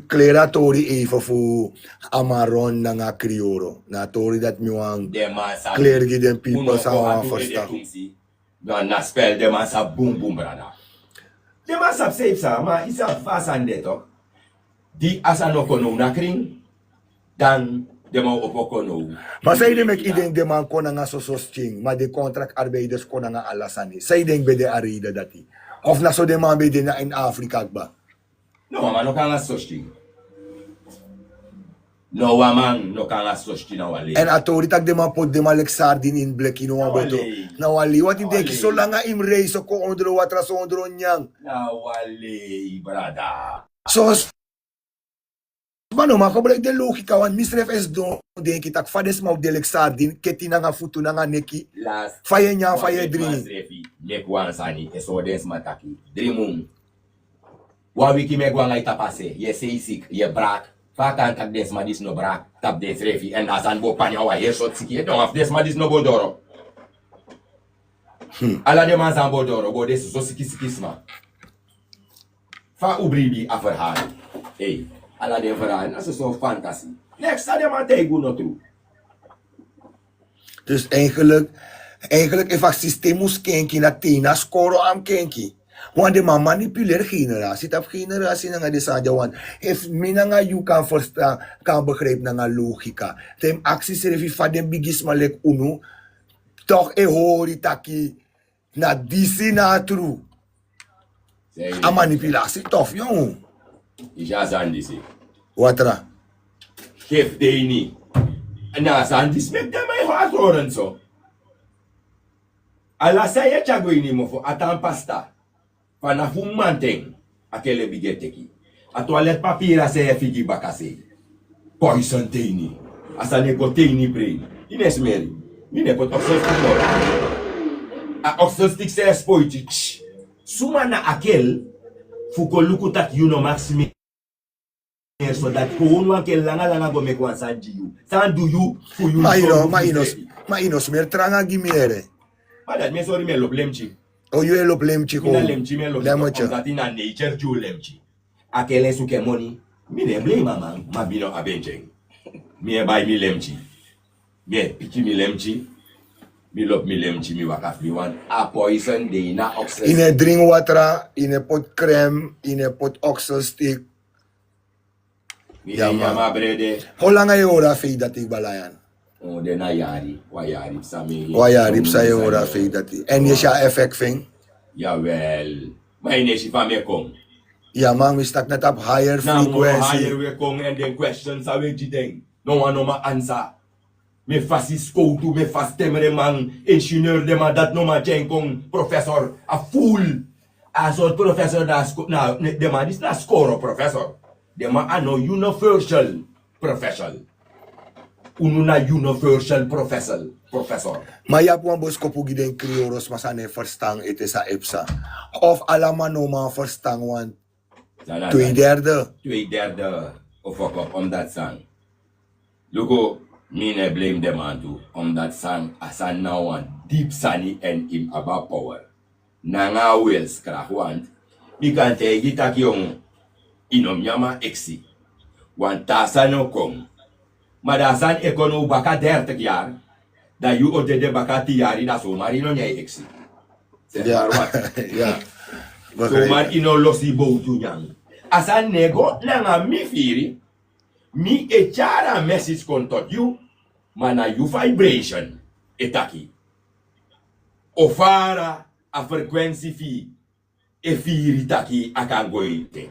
Clear tori even voor Amaron na nga Crioro. Na tori dat miwang De man sa clear giden people Uno sa ko mga atu first ede time. tungsi. Na spell de man sa boom boom brada. De man sa safe sa ma isa fasande to. Di asa no kono na kring dan de man opo kono. Maar zij de mek ideng de man kon nga sosos-ching, maar de contract arbeiders kon nga alasani. Zij denk bij de arida dati. Of na so de man bij de na in Afrika ba. No man no kanga sosti. No man no kanga sosti na wale. En autoritak de man pot de man lek sardin in blek in wa beto. Na wali wat denk Wali. so langa im reis ko ondro watra so ondro nyang. Na wale brada. So mano makablek de logika wan misref es do denk ik tak fades ma de lek sardin ketina nga futu na nga neki. Last Faye nya faye drini. Lek wan sani eso des mataki. Drimum. Wa wiki me gwa ngai tapase. Ye seisik, ye brak. Fa kan tak des madis no brak. Tap des refi en asan bo panya wa ye shot siki. Don't have des madis no bodoro. Ala de man san bodoro go des so siki sikisma. Fa ubribi aferhari. Hey, ala de verhari. Dat is zo fantasy. Next sta de man tegen no true. Dus eigenlijk if a systemus kenki na tina skoro am kenki. Want de man manipuleer generatie. Tap generatie na nga de sadja wan. If mina nga you kan kan begrijp na nga logika. Tem acties refi fa den bigis malek uno. Toch hori taki na disi na true. A manipulatie tof jong. Ija zandisi. Watra. Geef Deni. En na zandis mek de mij hard horen zo. Ala sa ye chagwini mo fo atan pasta. Pana fumanteng akele bigeteki. A toilet papira se ye figi bakase. Poison Deni. Asa ne ko Deni brain. Ines meri. Mine pot oxel stick. A oxel stick se spoiti. Suma na akel fuko luku tak you no maximi. So that ko ke langa go make one sanji you. Sandu you for you. Ma mer tranga gimiere. But me sorry me lo blemchi. O you elo lemchi ko. Mina lemchi me lo Lemocha. that in a nature ju lemchi. Akele suke money. Me ne blame mama ma bino abenjeng. Me buy mi lemchi. Me piki mi lemchi. Me love mi lemchi mi wakaf mi want a poison de na oxel. In a drink water, in a pot crème, in a pot oxel stick. Mi Ja, man. ma brede. Hoe lang je ora fee dat ik balayan? O de na yari. Wa yari sami. Waya rip sa je ora fee dat ik. En je sha effect ving? Jawel. Maar in deze van me kom. Ja man, we stak net op higher Now more higher frequency. we come and then questions are we ding. No one no ma answer. Me fasis to me fast temere man ingenieur de man dat no ma jenkong professor a fool. As a professor dat now de man is not score professor. De man ano universal professor. Ununa universal professor. Maar je hebt een boskopu giden krioros masane verstang ite sa EPSA. Of alaman no man verstang want 2/3. 2/3 of fuck up on that song. Look, me ne blame them man too on that song as a now one deep sunny and him about power. Nanga Wales krak want. Mi kan te gitak yung inom yama exi. Want tasa no kong. Madasan ekono baka 30 jaar. Da you o de baka 10 jaar na so marino nyai exi. Ja. Ja. So man ino losi boutu nyang. Asan nego nanga mi firi. Mi echara message kontot you. Mana you vibration. Etaki. Ofara a frequency fi. E firi taki akangoite.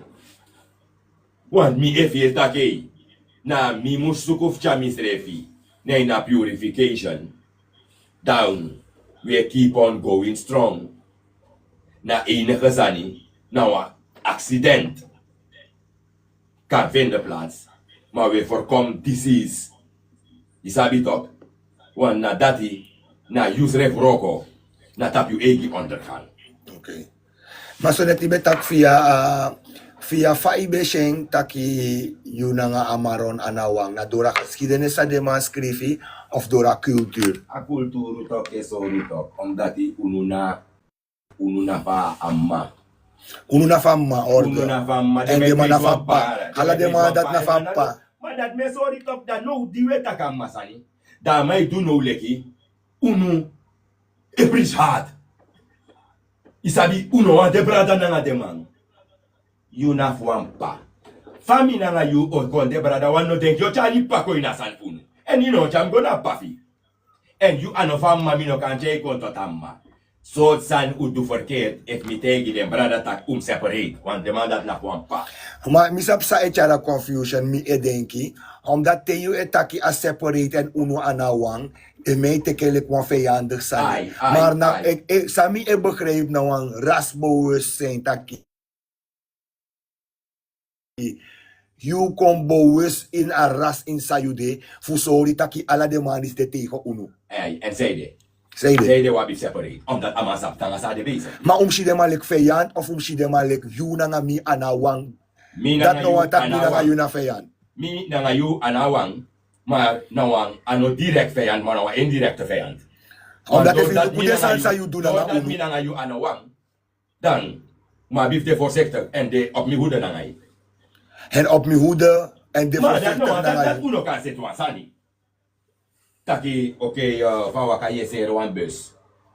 Want mi e firi taki. Na mi musukuf chamisrefi. Na na purification. Down. We keep on going strong. Na enige sani, na een accident kan vinden plaats, maar we voorkomen disease. Je sabi toch? Want na dati, na usref roko, na tap je eigen ondergaan. Okay. Maar so net ibe tak via faibe sheng taki yun na nga amaron anawang na dora skidene sa de man skrifi of dora cultuur. A kulturu tok e so tok, omdat die ununa pa amma. Unu na famma Uno order. na fama, And the man na fappa. Hala de man dat na fappa. Man dat me sorry top da no diwe takam masani. Da may do no leki. Uno e bridge hard. Isabi uno ante brada nanga de man. You na fwampa. Fami nanga you o konde brada wan no denk yo chali pako ina san uno. And you know cham gonna pafi. And you ano famma mi no kanje konto tamma. So san udu verkeerd if mi tegi den brada tak separate. Want de man dat na fwampa. Maar misap sa echara confusion mi edenki. Omdat te you etaki a separate en uno anawang. E mij te kelik wan vijandig zijn. Ai, Maar na ai. sami e begreep na wan rasbouwers zijn taki. You kom bouwers in a ras in sayude. Fusori taki ala de man is de tegen uno. En zeide. Zei de. Zeide wabi separate. Omdat amasap tanga sa de bezig. Maar si de malik vijand of si de malik you na nga mi anawang. Mi na Dat nga no yu wan tak mi na nga anawang. you na vijand. Mi na nga yu anawang. Maar nawang ano direct vijand, maar nawa indirecte vijand. Omdat Want if doordat you mi put na nga sa yu- you do na nga doordat mi uno. na nga yu anawang. Dan, maar bif de voorzichtig en de op mi hoede na nga yu. En op mi hoede en de Maar dat voorzichtig no, na nga dat you. uno kan situasani. Taki, oké, van waka yeser wan bus.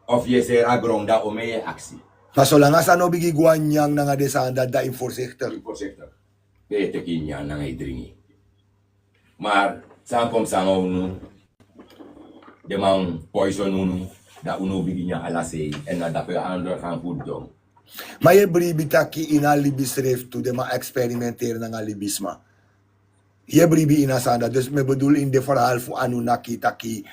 Of yeser agronda o meye actie. Maar zolang as ano bigi guanyang na nga desanda da in voorzichtig. Voorzichtig. Pete kinya na nga idringi. Maar, saan kom sa nga unu, de man poison unu, da unu bigi niya alase, en na dape ander gaan food dong. Maar je bribi taki ina libis ref to de ma experimenteren na nga libisma. Je bribi ina sanda. Dus me bedoel in de verhaal voor Anunnaki taki.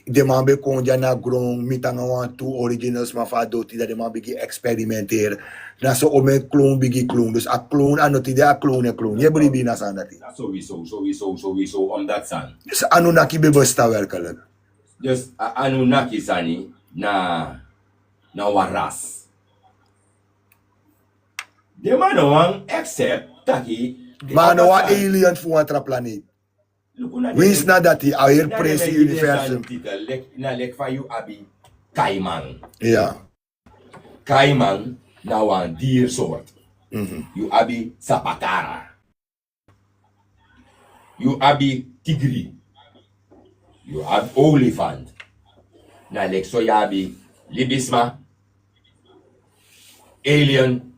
De man be konja na grong mitanga wan two originals ma fa doti da de man bigi experimenteren. Na so ome klon bigi klon. Dus a klon ano ti de a klon e klon. Je bribi ina sanda ti. Dat sowieso, omdat san. Dus Anunnaki be besta werkelijk. Dus Anunnaki sani, na waras. De man wang accept, taki. Maar no wa alien voor een planeet. Wins na dati a hier presi universum. Na lek van you abi kaiman. Ja. Kaiman na wan diersoort. You abi sapakara. You abi tigri. You abi olifant. Na lek so yabi libisma. Alien.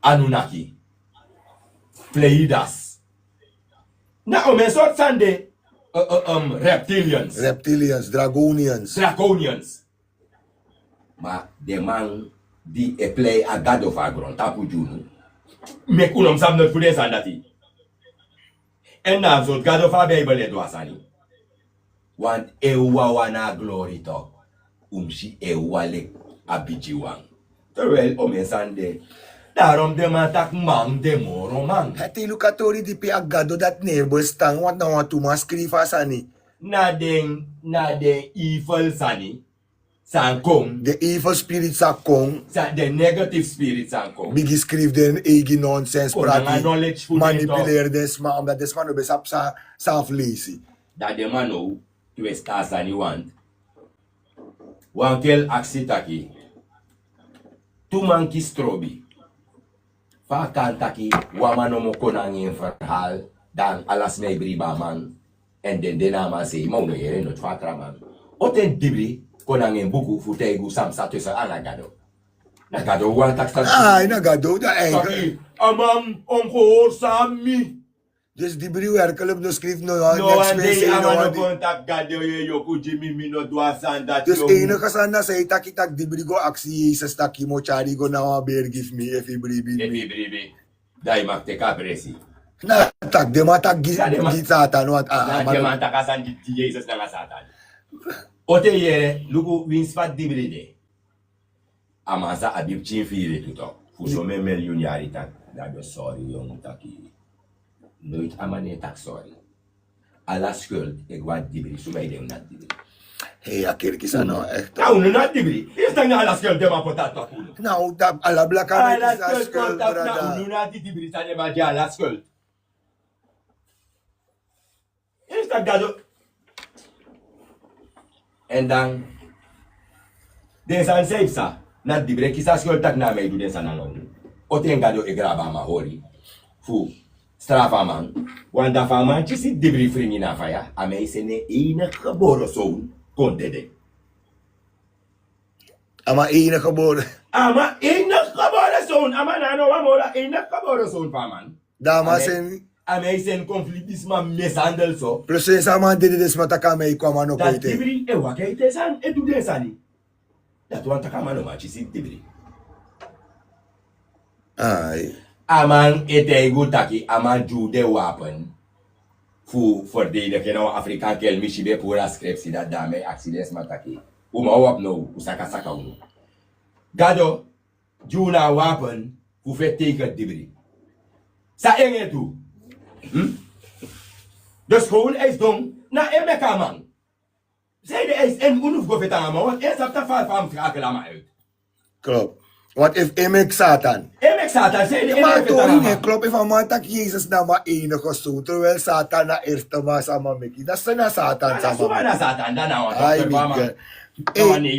Anunnaki. Pleiades. Na o men soort sande reptilians. Reptilians, Dragonians. Draconians. Maar de man die e play a god of agron, tapu junu, mek unom sam not fude sandati. En na zot god of a Bible edo asani. Want ewa wana glory talk. Si ewa lek abijiwang. Terwijl o men sande, daarom de man tak man de moro man. Heti lukatori di pi agado dat neighbors tang wat na wat tuma skrifa sani. Na den evil sani, san kom, The evil spirits sa kong. the negative spirit san kom. Bigi skrif den egi nonsense Kung mga prati. knowledge po Manipuleer des ma omdat des man obesap sa aflesi. Dat de man nou, twista sani want. Wankel aksitaki, tumanki strobi. Fakantaki, wamano mo konangin verhaal, dan alas may briba man. En den naman say, mau no yere no twatra man. Oten dibri, konangin buku futegu samsa tusa anagado. Nagado wan takstan. Ay, nagado da Taki, amam, omhoor sami. Dus die brie werkelijk no skrif no No, next and they message, no amano di- contact gado yo kujimi mino dwasan dat Dus yo. enige sana sa itaki tak di brie go aksi Jesus taki mo chari go na wa bear give me if brie bin me. Ebi bribi, dai makte kapresi. Na tak de mata Ja, de ma- gitata no at Na jaman takasan di Jesus na satan. Ote yere, lugu winspat di bride. Amasa abib chinfire tuto. Fuso me miljoen jari tak. Dado sorry yung taki. Nooit amane tak sorry. Ala schuld, ik wat dibri, sumay dem nat dibri. Hey, akirkis ano, echt. Nou, no nat dibri. Eerst na ala schuld, dem apotat pa puno. Nou, dat alabla ka Ala sa schuld, skull, contact na brada. uno nat dibri, sa dem aja ala schuld. Eerst dat gado. En dan, deze aan zeepsa. Na dibre kisa skol tak na me do den sanangon. O ten gado e graba ma hori. Fu strafa man. Wanda fa man chisi dibri frini na faya. Ame sene ina kaboro soun kontede. Ama ene geboren. Ama ina kaboro soun. Ama nano wamola ina kaboro soun fa man. Dama sen. Ame sen konfliktisma mesandel so. Plus sen sama dede des mataka me kwama no Dat koite. dibri e wakaite san e do den sani. Dat wanta kamano ma chisi dibri. Ai. Aman eteigu taki aman jude wapen fu verdedigen nou Afrikaan kel mishibe pura scriptie dat dame accidents mataki. Uma wap no usaka saka uno. Gado juna wapen fu teken dibri. Sa enge tu. Dus gewoon is dong na emeka man. Zij de is en unuf go vetanga man want eerst op de val van schakelen maar uit. Klopt. What if emek Satan? Emek Satan zij de Maar emek toch vetanga niet, man. klopt. If man tak Jezus na ma enige zo, terwijl Satan na eerste ma sama meki. Dat is na Satan Suma sama. na Satan dan nou Ai, dokter Bama. Miguel.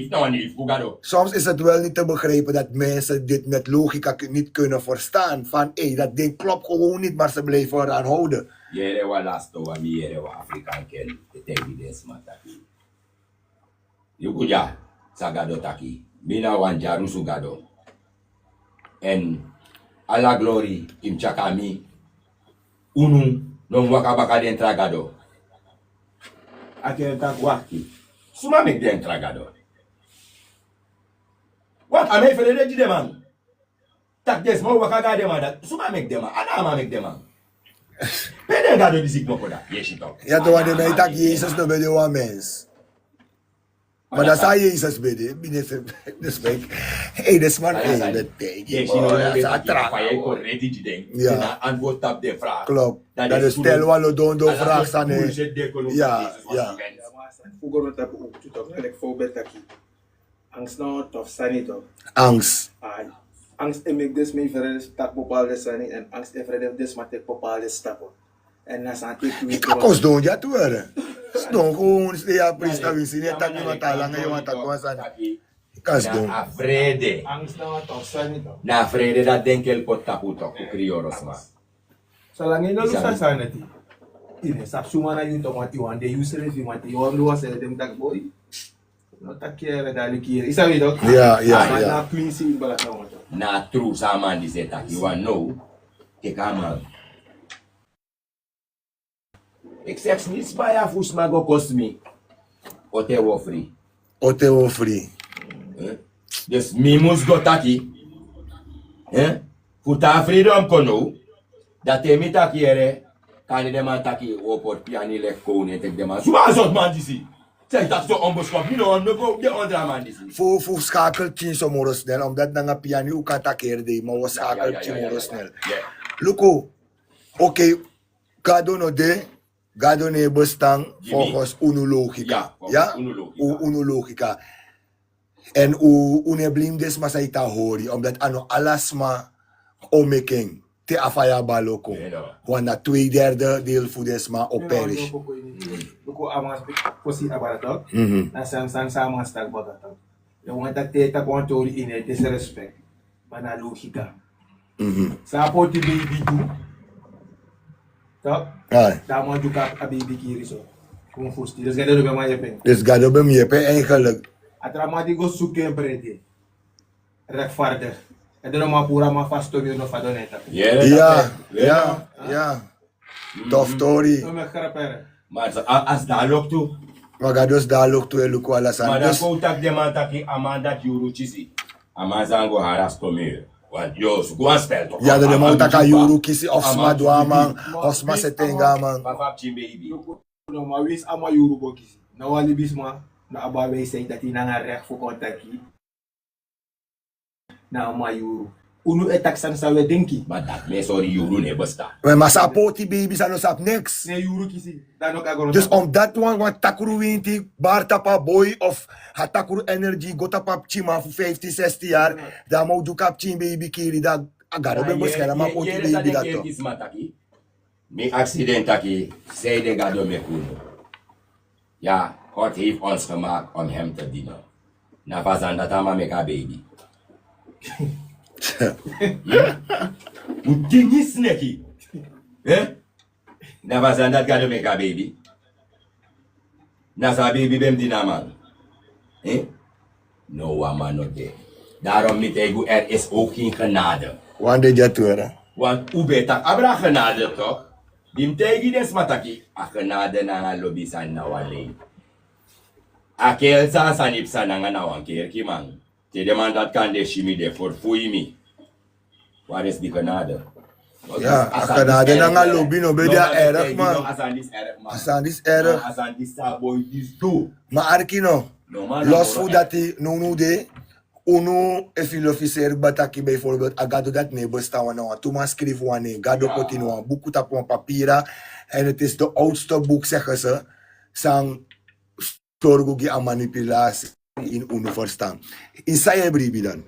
Nou neef, Bugado. Soms is het wel niet te begrijpen dat mensen dit met logica niet kunnen verstaan. Van, dat ding klopt gewoon niet, maar ze blijven eraan houden. Yere wa lasto wa mi yere wa African ken etegi des mataki. Yukuja sagado taki. Mina wanjaru sugado. En alla glory im chakami. Unu non wakabaka den tragado. Ake tak waki. Suma mek den tragado. Wat ame fere de man. Tak des mo wakaga de man. Suma mek de man. Ana ma mek de man. Peden gado di signo koda. Yeshi tok. Ja, toen wanneer mij tak Jezus no bede wa mens. Maar dat zei Jezus bede. Dus ik, dat is maar dat denk ik. Dat is attract. Ja. Antwoord op de vraag. Klopt. Dat is stel wat doen door vraag staan. Ja. Fugo no tapu tutok like voorbeeld taki. Angst nou tof sani toch. Angst. Angst emek des mee verder tak bepaalde sani en angst verder des maar tek bepaalde stappen. En na santi Ik kan kost doen, ja, toe worden. Ston gewoon, ja, prista wisi. Niet tak iemand talang, iemand tak was aan. Kas doen. Na vrede. angst nou tof sani toch. Na vrede dat denkel pot tapu tok. Krioros ma. Zolang je nou lusa sani ti. Ine sap suma na you toch want you want de you self you want you want do was dem tak boy. No tak kere dali kere. Isa we toch. Ja. Na Quincy in bala nou toch. Na true saman di se tak. You want know. Te kamal. Except ni spaya fusma go cost me. Ote wo free. Ote wo free. Dus mimus go taki. Futa freedom kono. Dat te mi taki ere. Kan de man taki oport piani lek kone tek de man. Suma zot man disi. Zeg dat zo onbeschop. Mi no go de andere man disi. Voor schakel tien zo moro snel, omdat dan een piano ook kan takeren de, maar we schakel tien moro snel. Luko, oké, gado no de, gado ne bestaan volgens unu logica. Ja? Unu logica. En une blim des ma saita hori, omdat ano alasma omeking. Te afaya baloko. Want na 2/3 deel voor desma op perish. Luko amas posi abaratok. Na sang sama stag bagatok. Yung want that teta kontori in it is respect. Mana logika. Sa poti baby tu. Top. Damo juga a baby kiri so. Kung fusti. Dus gado be ma yepen. Dus gado be mi yepen eigenlijk. Atramati go suke brede. Rechtvaardig. En dan maar pura maar vast to no fadoneta. Ja. Tof story. No me garapere. Maar as dialogue tu. Maar gados dalok to eluko alasan. Maar dat koutak de man taki amanda yuru chisi. Amazango haras tomir. Want yo, go spel to. Ja, de man taka yuru kisi ofsma duaman, ofsma setenga man. Papa baby. No maar wis ama yuru bokisi. Na wali bisma na abawe say dat ina nga recht voor kontaki. Na ama yuru. Unu etaksan sa wedenki. Maar dat me sorry yuru ne basta. Maar sapoti baby sa no sap next. Ne yuru kisi. Dan ook agora. Dus omdat want takuru winti bar tapa boy of hatakuru energy go tapa chima voor 15, 16 jaar, dan moet du kap chin baby kiri da agara ben boskara ma poti baby dat to. Mi accident taki, zei de gado me kuno. Ja, God heeft ons gemaakt om hem te dienen. Na fazan dat ama meka baby. Dingy snaky. Eh? Never said that gotta make a baby. Nasa baby bem dinaman. Eh? No woman not there. Daarom niet ego er is ook geen genade. Wande jatura. Want u betak abra genade toch? Dim tegi des mataki. A genade na nga lobby san na wale. A kel sa sanip sa na nga na wan kerki man. Te demand dat kan de shimi de for fui mi. What is the genade? Ja, a genade na nga lobby no be dia erg man. Asan dis erg man. Asan dis erg. Asan dis sa boy dis do. Maar arkino, No man. los fu dati no de, uno if il officer bataki bijvoorbeeld, agado dat ne bestaan nou, toen maar schreef wanneer, gado continua, boek tap een papiera, en het is de oudste boek, zeggen ze, sang storgogi aan manipulatie in uno verstaan. In saya bribi dan.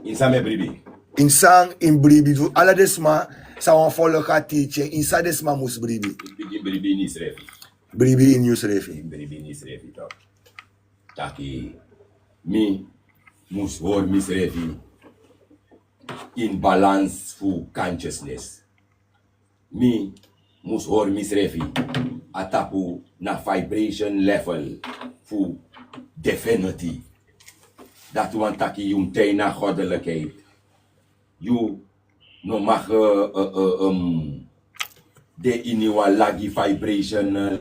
Insa me bribi. In sang in bribi, ala desma, sa wan follow ka teaching, in sa desma mus bribi. In bribi ni srefi. Bribi in news refi. In bribi ni srefi toch. Taki mi mus hoor misrefi in balance fu consciousness. Mi mus hoor misrefi atapu na vibration level fu divinity. Dat want taki yung tij na goddelijkheid. You no mag de iniwa lagi vibrational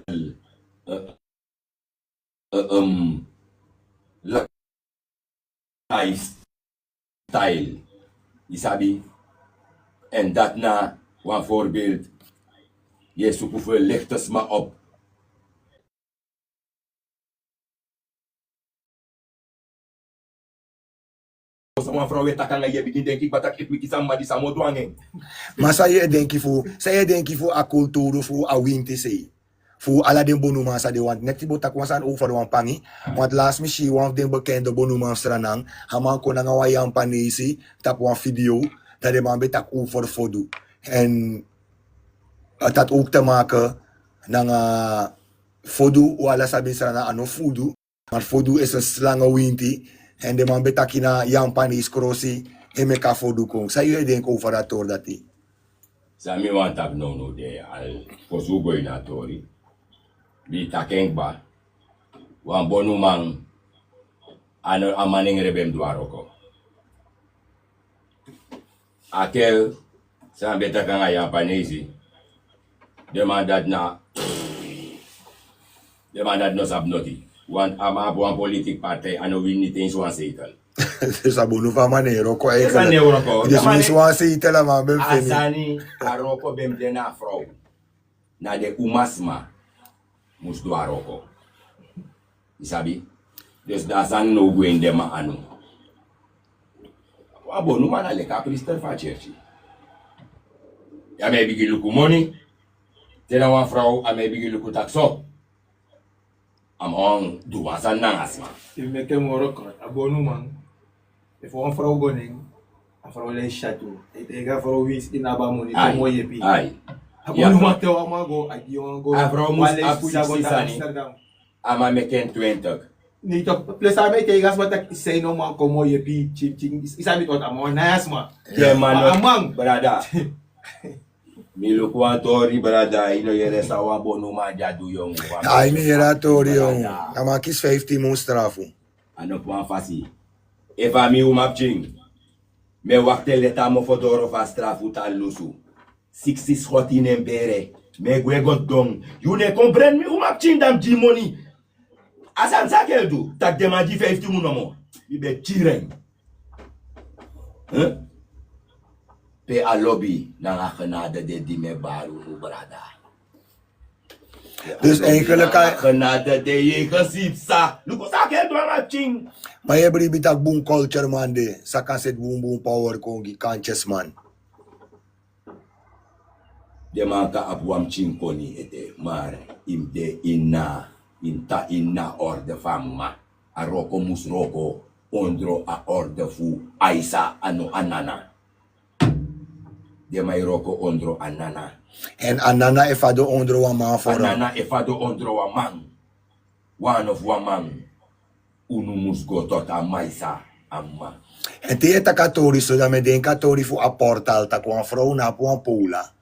lifestyle. Isabi? En dat na, een voorbeeld. Je zoekt hoeveel lichters maar op. Een vrouw weet dat kan je begin denk ik wat ik wiki samba di samo dwangen. Maar saya denki fu a kulturu fu a winti sei. Fu ala den bonuma sa de want net bota kwa san over wan pangi. Want last mi shi wan den bekende bonuma stranang. Haman ko na nga wayang panisi tap wan video dat de man betak over fodu. En het had ook te maken na fodu wala sabi strana ano fodu. Maar fodu is een slange winti. En de man betakina yang panis crossi en meka fodu kong. Sa je denk over dat tor dat die. Sami want tap no de al posugo na tori. Di takeng ba. Wan bonumang ano amaning rebem duaro ko. Akel sa betakanga yang panisi. Demandat no sabnoti. Want ama buang politik partai ano win ni ten swan setel. Sa bonu fa manero ko ay. Esa neuro ko. Des win swan setel la man bem fini. Asani aroko bem dena frau. Na de umasma mus do aroko. Isabi? Des dasan no gwende ma anu. Abonu man ale ka priester fa church. Ya me bigi luku money. Tena wan frau a me bigi luku takso. Among duwasan nang asma. If make him more record, a bonu man. If one vrouw going, a vrouw le chateau. Ik ga vrouw wis in abamoni to moye pi. Ai. A bonu man te wa go, a di wan go. A vrouw moest Wale af spoeda go 60 ta sani. Amsterdam. Ama meken 20. Niet op plus aan mij tegen wat ik zei no man kom moye pi chip ching. Isa mit wat amon nice man. Yeah, man. Amang. Brada. Milukuan tori brada. Ino yere sa wabo numa jadu yung. Ay mi era torio. Amakis 50 mo strafu. Ano po ang fasi. Eva mi umapching. Me wakte leta mo fodoro fa strafu tal lusu. 60 schoti nembere. Me gwegot dong. You ne comprend mi umapching dam di money. Asan sa keldu. Tak demaji 50 mo mo. Ibe chireng. Huh? Pe a lobby na genade de di me baru nu brada. Dus eigenlijk kan Genade de je gesip sa. Luko sa keldu ang ching. maar je bribi tak boom culture man de. Sa kan set boom boom power kongi conscious man. De man ka abuam chinkoni ete mar imde inta inna orde famma aroko musroko ondro a orde fu aisa ano anana de may roko ondro anana En anana efado ondro wa man fora. anana efado ondro wa man one of waman unu musgo tota maisa Amma. En die het katholisch, so dat me den katholisch voor een portal, tak een vrouw na voor een pola.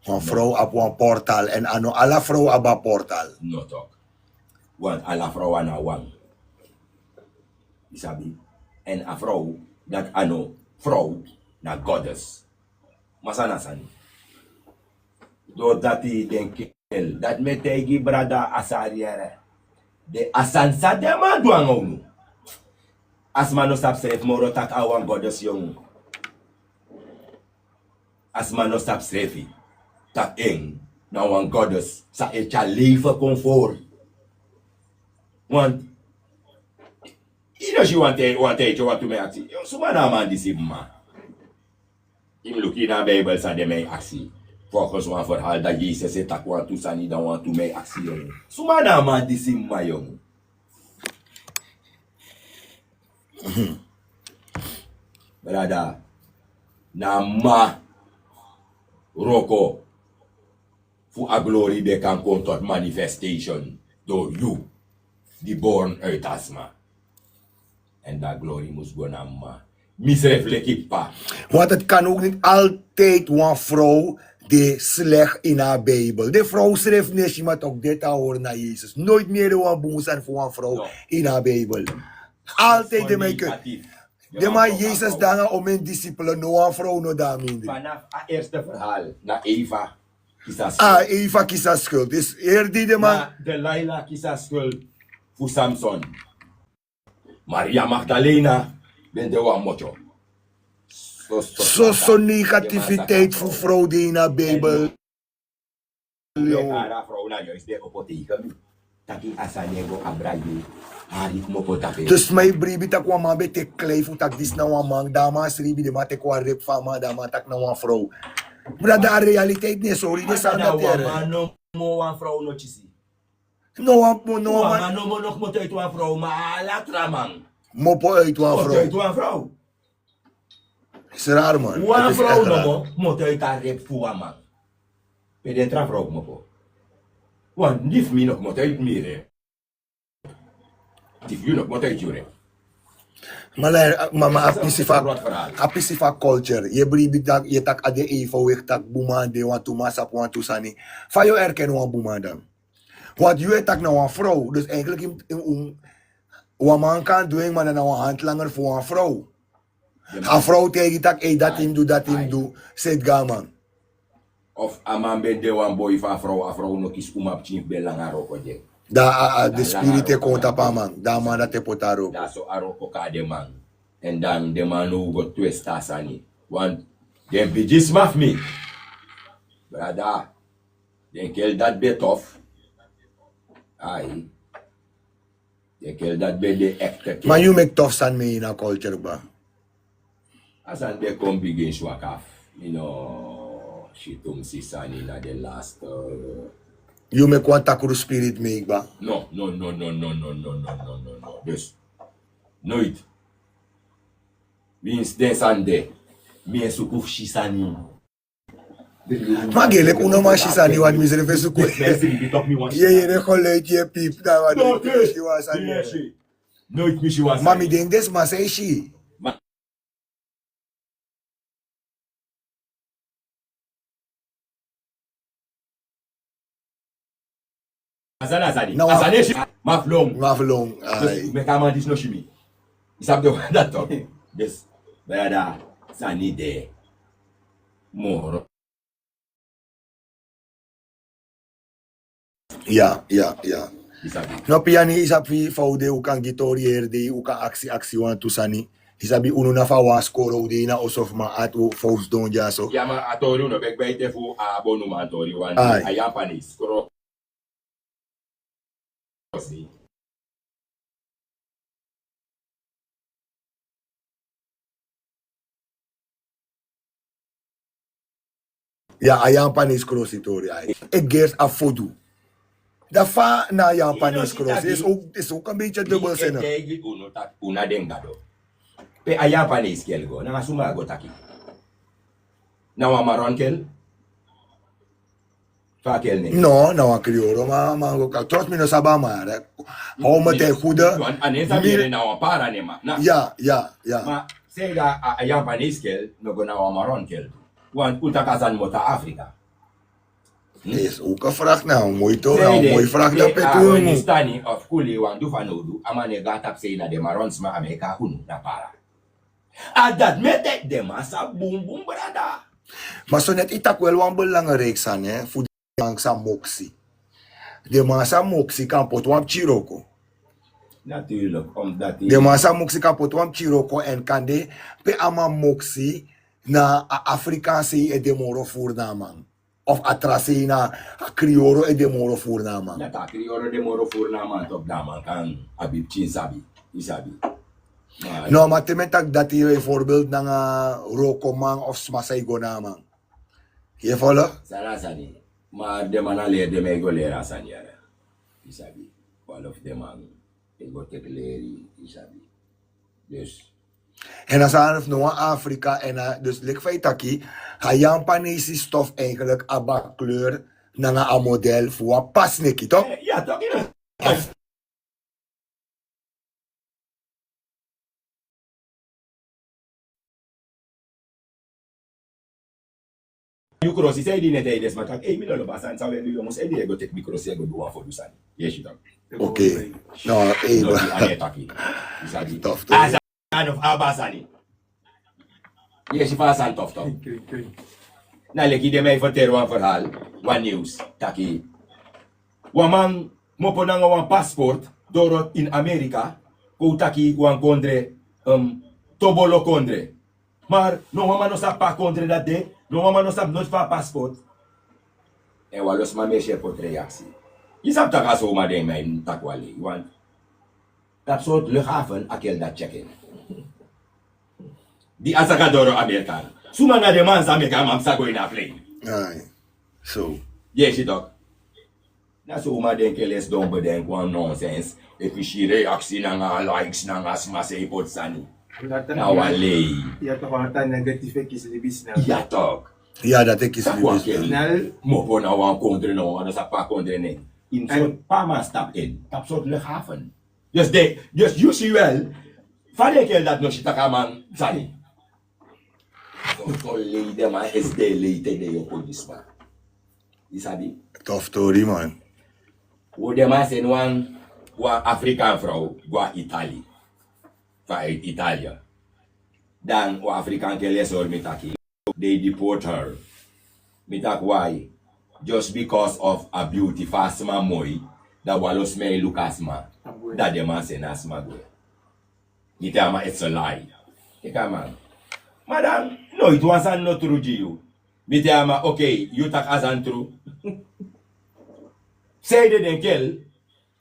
Een vrouw op een portal, en ano, alle vrouw op een portal. No talk. Want alla vrouwen na wang. Isabi. En a vrouw, dat ano, vrouw, na goddess. Masana sani. Doordat die denken, dat me tegi brada asariere. De asansa de man duang onu. As man no stap stref moro tak awan goddess yung. As man no stap strefi. Tak eng, na wan goddess, sa echa leven comfort. Want, you know she want to make aksi. Suma na man deceive man. Him look in a Bible sa de make aksi. Focus one for all that Jesus say tak want to sani dan want to make aksi yung. Suma na man deceive man yung. Brada, na ma roko fu a glory de kan contot manifestation do you. Die born uit asma. En dat glorie moest gaan naar ma. Misreflectief pa. Want het kan ook niet altijd een vrouw die slecht in haar Bijbel. De vrouw schreef niet, maar toch dit horen naar Jezus. Nooit meer een boem zijn voor een vrouw in haar Bijbel. Altijd de meike. De maar Jezus dan om een discipele, no een vrouw no daarmee. Vanaf het eerste verhaal, naar Eva, kies Eva kies haar schuld. Dus hier die de man. Na Delilah kies schuld voor Samson. Maria Magdalena, ben de wan mocho. Zo negativiteit voor vrouw die in haar Bijbel. Ara vrouw na juist de opoteken. Taki asanego abrayu. Harit mo po tape. Dus mijn bribi tak wa man bete kleef tak dis na wa man dama sribi de mate kwa rep fama dama tak na wa vrouw. Maar dat realiteit niet sorry de sa dat er. No mo wan vrouw no chisi. No man. No mo nog moet uit wan vrouw maar latra man. Mopo uit wa Moet uit vrouw. wan vrouw. Is raar man. Wan Het is vrouw echt no raar. mo moet uit haar rep voor wan man. Pedentra vrouw mo po. Wan nif mi nog moet uit mire. If you nog moet uit jure. Maar mama Dat is een groot verhaal. apisifa culture. Je bribi tak je tak ade Eva weg tak bumande want to masap want to sani. Fa yo erken wan bumanda. Want je tak na wan vrouw. Dus eigenlijk in wat man kan doen, maar dan een handlanger voor een vrouw. Een vrouw tegen dat, dat hem doe, zet ga man. Of a man ben de wan boy van vrouw, a vrouw nog is umap chief belang aroko je. De spirit te konta pa man, da man dat te potaro. Dat zo aroko ka de man. En dan de man no go twist asani. Want den bijis maf me. Brada, den kel dat be tof. Ai. Den kel dat be de ekte. Maar you make tough stand me in a culture ba. Asan de kom begin swakaf. You know, shitum sisani na the last. You make one takuru spirit make ba. No. Dus, nooit. Wins den sande. Mien sukuf shisani. Maar gelek uno ma shisani wan misere fesu ko. Ye ne geluid je piep da wat. Nooit mishi was. Mami denk des ma say she. Azani. Nou, Azani shi. Maflong. Maflong. Dus, me kama dis no shimi. Isap de wan dat toch. Dus, brada, sani de. Moro. Ja. Isabi. No piani isapi faude ukan gitorier de ukan aksi wan tusani. Isabi uno na fa wa score de na osof ma at o fous don jaso. Ja, maar atori uno bek baite fu abonu ma atori wan. Ai. Ayapanis. Koro. Ja, a Japanese crossitori ai. Ik geers a fodu. Da fa na Japanese cross is ook een beetje dubbel zinnen. Tegi uno tak una dengado. Pe ayapanis kel go. Na suma go taki. Na wa maron kel. Pa aquel ne. No, nou een crioro, maar trots me no saba maar. Hou me ten goede. Anesa mire na wa para ne ma. Na. Ja. Ma say da a Japanese kel no go na wa maron kel. Want uta kasan mo ta Afrika. Is ook een vraag nou, mooi toch? Say Nou, de, mooie vraag dat when petu. stani of kuli wan du fanodu amane gatap say na de marons ma Amerika hunu na para. Dat metek de masa boom boom brada. Maar zo net itak wel een belangrijk zijn, hè, voor de man sa moxie. De man sa moxie kan pot wap chiroko. Natuurlijk, omdat De man sa moxie kan pot wap chiroko en kan de pe ama moxie na a Afrikaanse e de moro voor na man. Of atrase na a crioro e de moro voor na man. na ta krioro de moro voor na man top na man kan abib chin sabi. Isabi. Maar No, maar temetak dat hier bijvoorbeeld na roko man of smasaigo na man. Je follow? sana sani. Maar de man ale de me go lera sani ara. Isabi. All of them man. They go take leri. Isabi. Dus En dan zijn we nog Afrika en dus lik feit taki, ha Japanese stof eigenlijk aba kleur na een model voor een pasniki toch? ja, toch in. Microsi say di net aides matak e mi lo basan sa we do mos e di go take microsi go do one for do sani. Yes, you don't. Oké. No, No, di even. ane taki. Isabi. Tof. As a kind of abasani. Yes, je pasan tof tof. Na leki de mij vertellen een verhaal, wat nieuws, taki. Waman mo po nang wan passport doro in Amerika, ko taki wan kondre tobolo kondre. Maar no waman no sa pa kondre dat de, no waman no sa not pa passport. E walos ma meshe pot reactie. Je sap taka so ma de mijn takwali, want dat soort luchthaven akel dat check-in. Die asakadoro Amerikaan. Suma na de man sa meka mam sa go in a plane. Ai. Zo. Yes, dog. Na so uma denke les don bedenk wan nonsense. E fi reactie na nga likes na nga smase ipot sani. Na wale. Ja, toch wel een negatieve kiesliebis na. Ja toch. Ja, dat ik is Sa kwa liefst. kel. Snel, Mo po na wan kondre no, ano sa pa kondre ne. In soort pa man stap in. Tap soort luchthaven. Dus usual. Fade kel dat no shita ka man sani. So lady man is de late de yo police man. Isabi? Tof story man. Hoe de man zijn wan Afrikaan vrouw, gwa Italië. Vanuit Italië. Dan wan Afrikaan keles hoor mitaki. They deport her. Mitak why? Just because of a beauty fast man mooi. Dat walos me Lucas man. Dat de man zijn asma gwe. Niet maar it's a lie. Kijk man. Madam, no, it wasn't not true to you. Mitek okay, you tak as an true. Say de den kel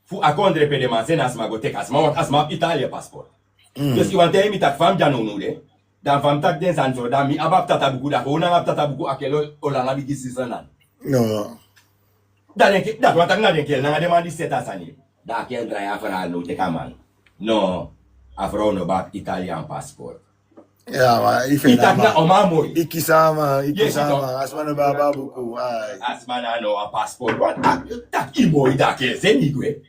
fu akondre pe de man sen asma go tek asma want asma Italia passport. Dus iwan te mi tak fam janu nu de. Dan fam tak den san so dan mi abap tata buku da ko na abap tata buku akelo olanga bi gisi sanan. No. Da den kel dat wat tak na den kel na de man di seta sani. Da kel dry afra no te kaman. No, afro no bak Italian passport. Ja, maar ik vind Itak na dat oma mooi. ikisama, Yes, as man baba buku. Ai. Asma na no a passport. Wat tak i mooi da kel sen igwe.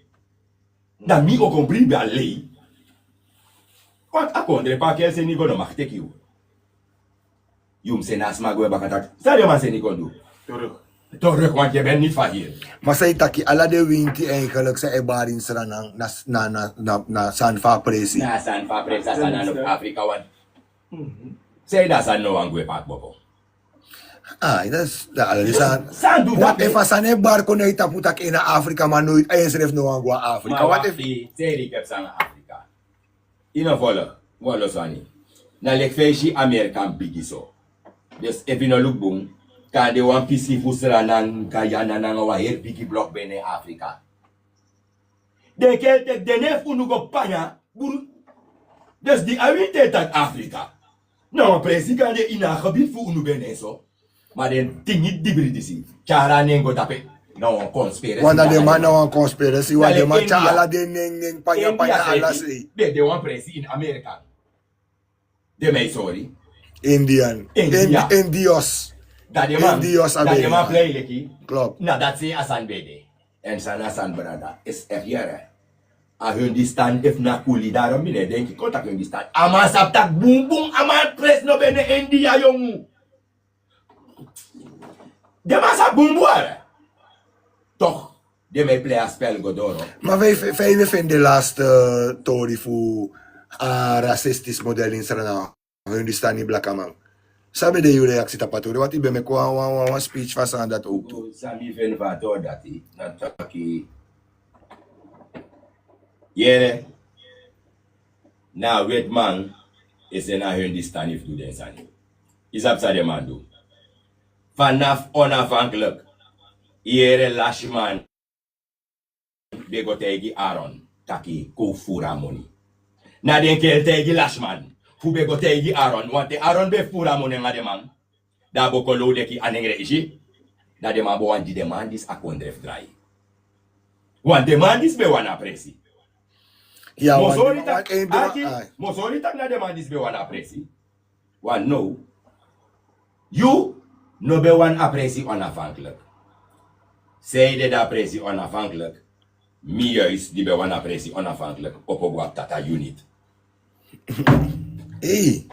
Da mi o compris ba lei. Wat akondre pa kel sen igo no mak tek you. Yum sen asma go bakatak. Sa de man sen igo do. terug. Terug want je bent niet van hier. Maar zij taki, alla de winti eigenlijk, zij ebarin sera na Sanfa Presi. Na san fa presa san ano Afrika wan. Say da san no angwe pak bobo. Ah, dat is, dat is aan. San do Wat dat. if as een barco nooit taputak in Afrika, maar nooit eens heeft no angwa Afrika. Maar Wat wat if... die serie kep san Afrika. Ino follow. Walo sani. Na lek feshi American bigiso. Dus if you no look boom. Kan de wan pisi fusra nan Guyana nan wa her bigi block bene Afrika. De kel tek de nef unu go panya. Dus die awinte tak Afrika. Nou, presi kan de ina gebied voor unu bene so. Maar den ting niet dibridisi. Chara nengo tape. Nou, een conspiracy. Wanda de man nou een conspiracy, want de man India. cha ala de neng panya panya ala say. De wan presi in Amerika. De mij sorry. Indian. India. Indios. Dat die man, Indios dat die man Abedi. play leki. Klopt. Nou, dat zie Asan Bede. En zijn Asan brada is echt hier. A hun die staan if na kuli daarom binnen denk ik kontak hun die staan. Ama sap tak boom boom ama press no bene India jongen. De man sap boom boom. Toch, de mij play a spel godoro. Maar wij vinden de laatste Tory voor racistisch model in Suriname. Hun die staan in black man. Sabe de jullie reactie op Tory? Wat ik ben met een speech van aan dat ook toe. Sami ven vator dati. Nataki. Yere. Nou, wit man is een hun die staan if doen sani. Is op sa de man doen. Vanaf onafhankelijk. Yere lashman. Bego tegi Aaron. Taki kufura money. Na den kel tegi lashman. Fu bego tegi Aaron. Want de Aaron be fura money nga de man. Da boko lo leki anengre ishi. Da de man bo wan di demand is akondref dry. Want demand is be wan apresi. Ja, Mosori want tak één aki, ding. mosori tak na demand is be wan apresi. Wan no. You no be wan apresi onafhankelijk. Zij de apresi onafhankelijk. Mi juist die be wan apresi onafhankelijk. Opogwap tata unit. Hey,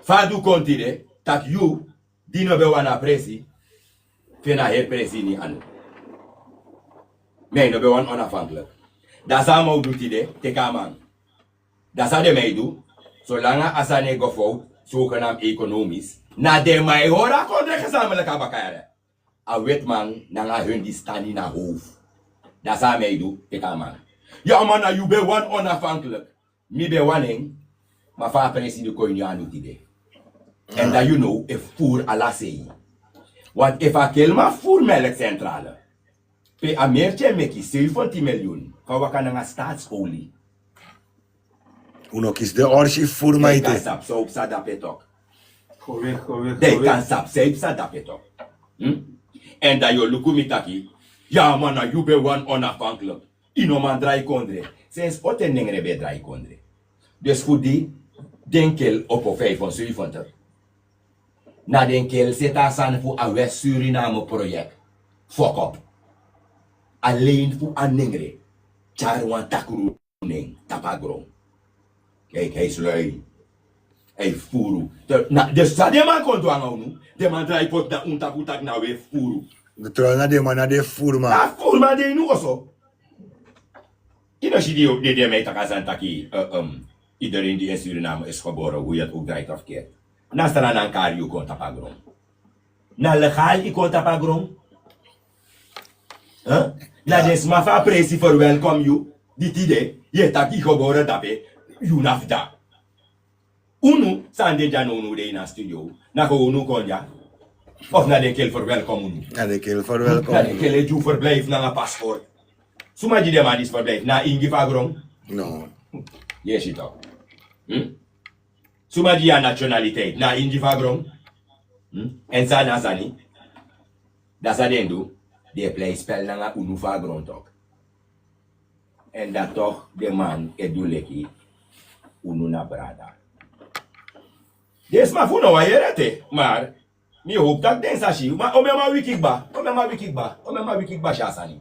Fadu kontide tak you di no be wan apresi. Fena her presi ni anu. Mij no be wan onafhankelijk. Dat is allemaal doet hij te kaman. Dat is de mij doet. Zolang asane go fout, zogenaamd economisch. Na de mij hora konde gezamenlijk abakare. A wet man na hun die staan in haar hoofd. Dat is aan mij doet te kaman. Ja man, you be one onafhankelijk. Mi be one maar va presi de koin ya doet hij. En dat you know if voer ala sei. Want if a kelma voer melk centrale. Pe a mertje meki 70 miljoen. Kan we kan staatsolie. uno kies de archief voor They mij kan te. sap soap sa dapetok. Correct. They kan sap sape sa dapetok. En dat je lukumitaki. Ja man, you be one onafhankelijk. Ino man draai kondre. Sinds oten nengre be draai kondre. Dus voor die denkel op 75. Na denkel zeta san voor een West Suriname project. Fuck up. Alleen voor een nengre. Charwan takuru neng tapagro. Kijk, hij is lui. Hij furu. Dus dat de man kon doen nou. De man draai pot da untakutak na we furu. De trouw na de man, na de voer man. Ah, furu man de nu also. Ino si die de mij takazan taki. Iedereen die in Suriname is geboren, hoe je het ook draait of keert. Nastra na kari kon tapagro. Na legal ik kon tapagro. Huh? Na des mafa presi for welcome you. Dit idee, je taki geboren dape. You nafda. Unu, sande jano unu de in a studio. Na ko unu konja. Of na den kel voor welkom unu. Na de kill voor Na welkom. den kel ju verblijf na een paspoort. Suma ji de man is verblijf na ingi fagron. No. Yes it up. Suma ji a nationaliteit na ingi fagron. En sa na sani. Dat sa den do. De play spel na unu fagron tok. En dat toch de man eduleki unu na brada. Des ma funo wa yerete, maar mi hoop dat den sashi, maar o me ma wikik ba shasani.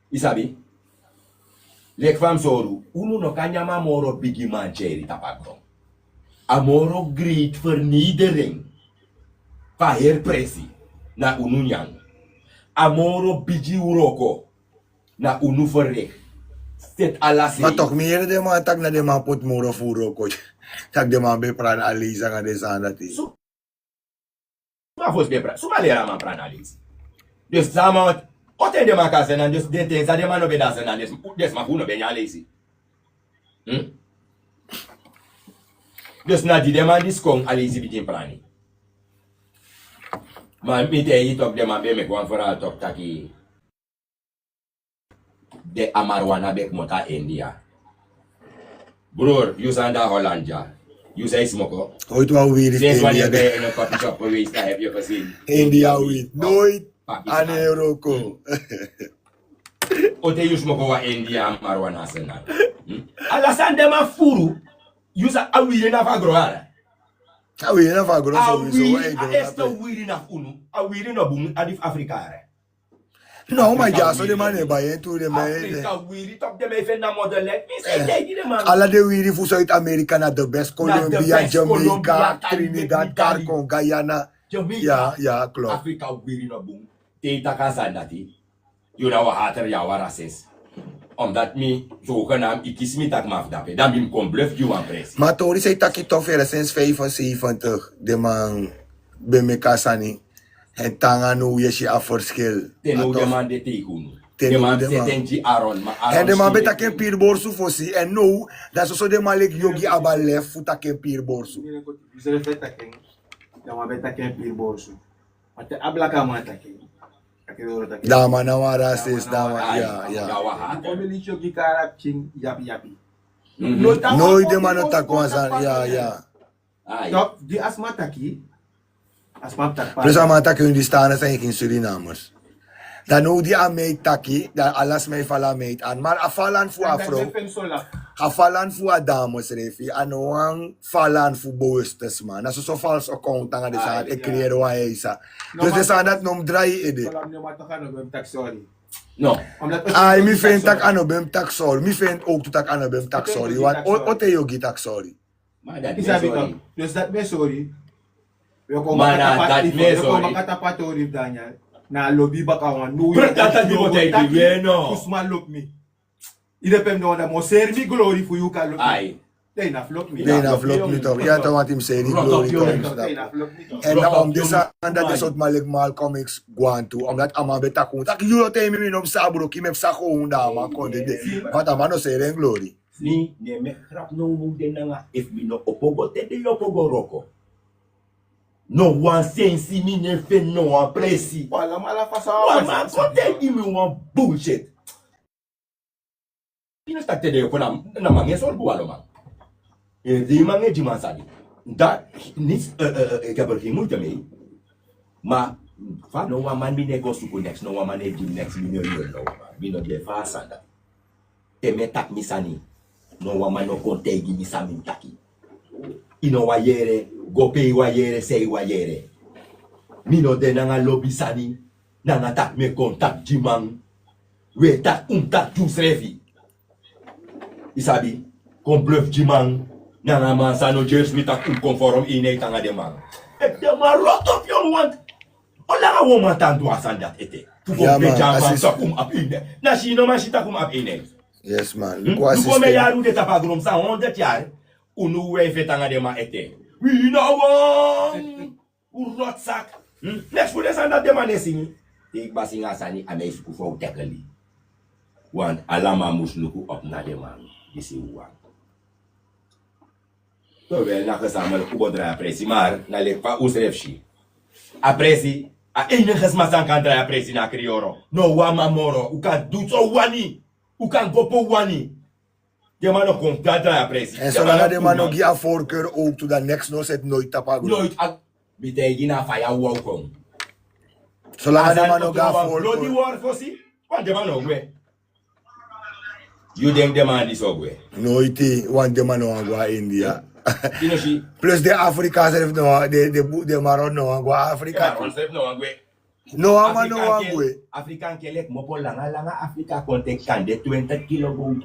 Isabi? Lek fam soru, unu no kanyama moro bigi mancheri tapagro. Amoro great verniedering. Va herpresi na unu nyang. Amoro bigi uroko na unu verrek. Stet alasi. Maar toch meer de man tak na de man pot moro furo ko. Tak de man be pran alisa nga de san dat is. Ma fos be pra. Suma lera man pranalisi. Dus sama oten de man kasen en dus den things de man no be dasen en des ma funo be nyalesi. Dus na di de man diskong alisi bitin prani. Man mi te hit op de man be me kwan vooral tok taki de amarwana bek mota India. Broer, you zijn daar Hollandja. You say smoko. Ooit wou weer in Sinds wanneer ben India. je in een coffee shop geweest, dat heb je gezien. India weet. Nooit Pakistan. aan Euroko. Ote you smoko wa India marwana senat. Alasan de ma furu. You sa awire na fagroara. Ah, we na fa gro so we so why Esta go. wiri na unu. A wiri na bung adif Afrika re. No, my Africa God, so the wiri man na buy into the man. Afrika wiri top dem even na model let me say they the man. Alla de wiri fu South America na the best. Na the Colombia, best. Jamaica, Colombia, Trinidad, Italy. Carcon, Guyana. Jamaica. Yeah, club. Afrika wiri na bung. Te takasa dati. You know hater ya warases. Omdat mi zo genaamd ikis mi tak maf dape. Dan bim kom bluff you aan presi. Maar Tori zei takkie toch weer sinds 75. De man bij me kasani. En tanga nu je je afverschil. Teno de man de tekunu. Teno De man de man. setenji Aaron. Maar Aaron En de man schiet beta ken pir borsu fosi. En nu, dat is zo de man like yogi abalef futa ken pir borsu. Bisa reflect taking. Yang wabe taking pil borsu. Mate ablaka man taking. Akiro taking. Dama na wara sis, dama. Ay, Ja. gawa hater. Family show ki karap ching yapi yapi. Mhm. Nooit de man op takwansan. Ja. Ay. Donc, die asma taki. Asma tak pa. Dus aan man takkie die staan zijn geen Surinamers. Dan nu die aan mij takkie, dan alles mij vallen meet aan. Maar afvallen voor afro. Gevallen voor a dames refi, ano ang falan voor boostes man. Naso so false account nga de sa Ay, e creëer wa isa. Dus de sa dat nom dry ide. Salam niyo matakan no bem tak sorry. No. Ay mi fen tak ano bem tak sorry. Mi fen ook to tak ano bem tak sorry. Want o te yogi tak sorry. Maar dat Isabi is ko. sorry. Dus dat me sorry. Yo ko Mana, that me yo ko sorry. makatapat ori Daniel. Na lobby ba ka wan. No. Tata di mo tayo no. Usman look me. Ide pem no na mo serve glory for you ka look. Ay. They na flop me. They na vlog me toch. Ja, to wat him say, die glory comes They na dat. flop me. En dan om de sa dat is wat malik mal comics guan to. Omdat ama beta kun. Tak you te mi nom sabro ki me sa ko unda ma kon de. Wat ama no say den glory. Ni ne me krap no mu de nga if mi no opogo te de opogo roko. No one sensi mi ne fe no one presi. Wala mala fasa. One man content me one bullshit. Ino sta te de ko na mange sol bualo man. E di mange di man sadi. Dat niet ik heb er geen moeite mee. Maar van no one man mi ne go suko next no one man e di next mi no no. Mi no de fa sanda. E me tak mi sani. No one man no content mi sami taki. Ino wa yere, go pay wa yere, say wa yere. Mino de nanga lobby sani, nanga tak me kontak jimang. We tak tak jus revi. Isabi, kon bluff jimang, nanga man sano jers mi tak conform ine tanga de man. Ek de man rot op yon want. Ola nga woman tan dwa san dat ete. Fu Ja, go man, pe jam man assist- takum ap ine. Na shi no man shi takum ap ine. Yes man. Nu Ko kom me assistent. yaru de tapagrom sa 100 jaar. Unu we fetanga de ma ete. We know one. U rotsak. Next for the sand dat de man singi. Ik basinga sani ame suku for tekeli. Want alama mus luku op na de man. Disi uwan. So wel na gesamen kubodra apresi maar na lek pa usrefshi. Apresi a enige smasan kan dra apresi na krioro. No wa mamoro. U kan do so wani. U kan go po wani. De man ook komt dat dra apresi. En zolang de man ook die voorkeur ook to the next no set nooit tapagro. Nooit ak bitegi na faya welkom. Zolang de man ook Bloody voorkeur. war fosi. Want de man ook we. You denk de man is ook we. Nooit want de man ook wa India. You know she. Plus de Afrikaans heeft no de Maron no wa Ja, Afrika. ons heeft nou ook we. No man no wa we. Afrikaan kelek mopo langa Afrika kontek kan de 20 kilo go.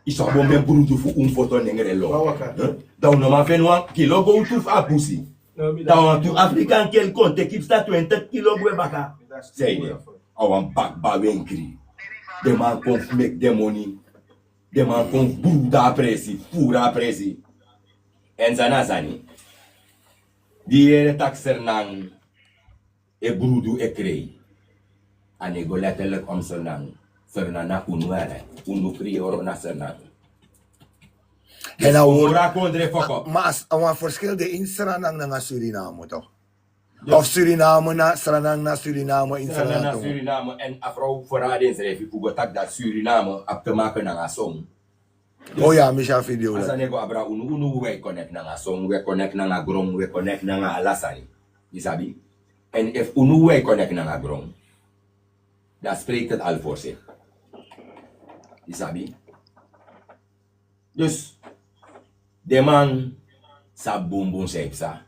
Isa bombe bruto fu foto nengere lo. Wawaka. Dan no man fen 1 kilo go to fa pussy. Dan tu Afrikaan kel kontek sta 20 kilo go baka. Say it. Our back bawenkri. The man kon make the money. The man kon buda presi, pura presi. En sana sani. Die ere taxer nang e brudu e krei. Ane go letterlijk om senang. Fernana unuere. Unu prioro na senang. En dan wordt Ora kondre foko. maar een verschil de in Suriname naar Suriname toch? Of Suriname na Suriname na Suriname in Suriname, Suriname. Suriname en afro verraden schreef ik hoe dat Suriname op te maken naar een song. Oh ja, Micha video. Asa nego abra unu we connect na song, we connect na grom, we connect na alasani. Isabi? En if unu we connect na grom, dat spreekt het al voor zich. Isabi? Dus, de man Sa boom boom zeep sa.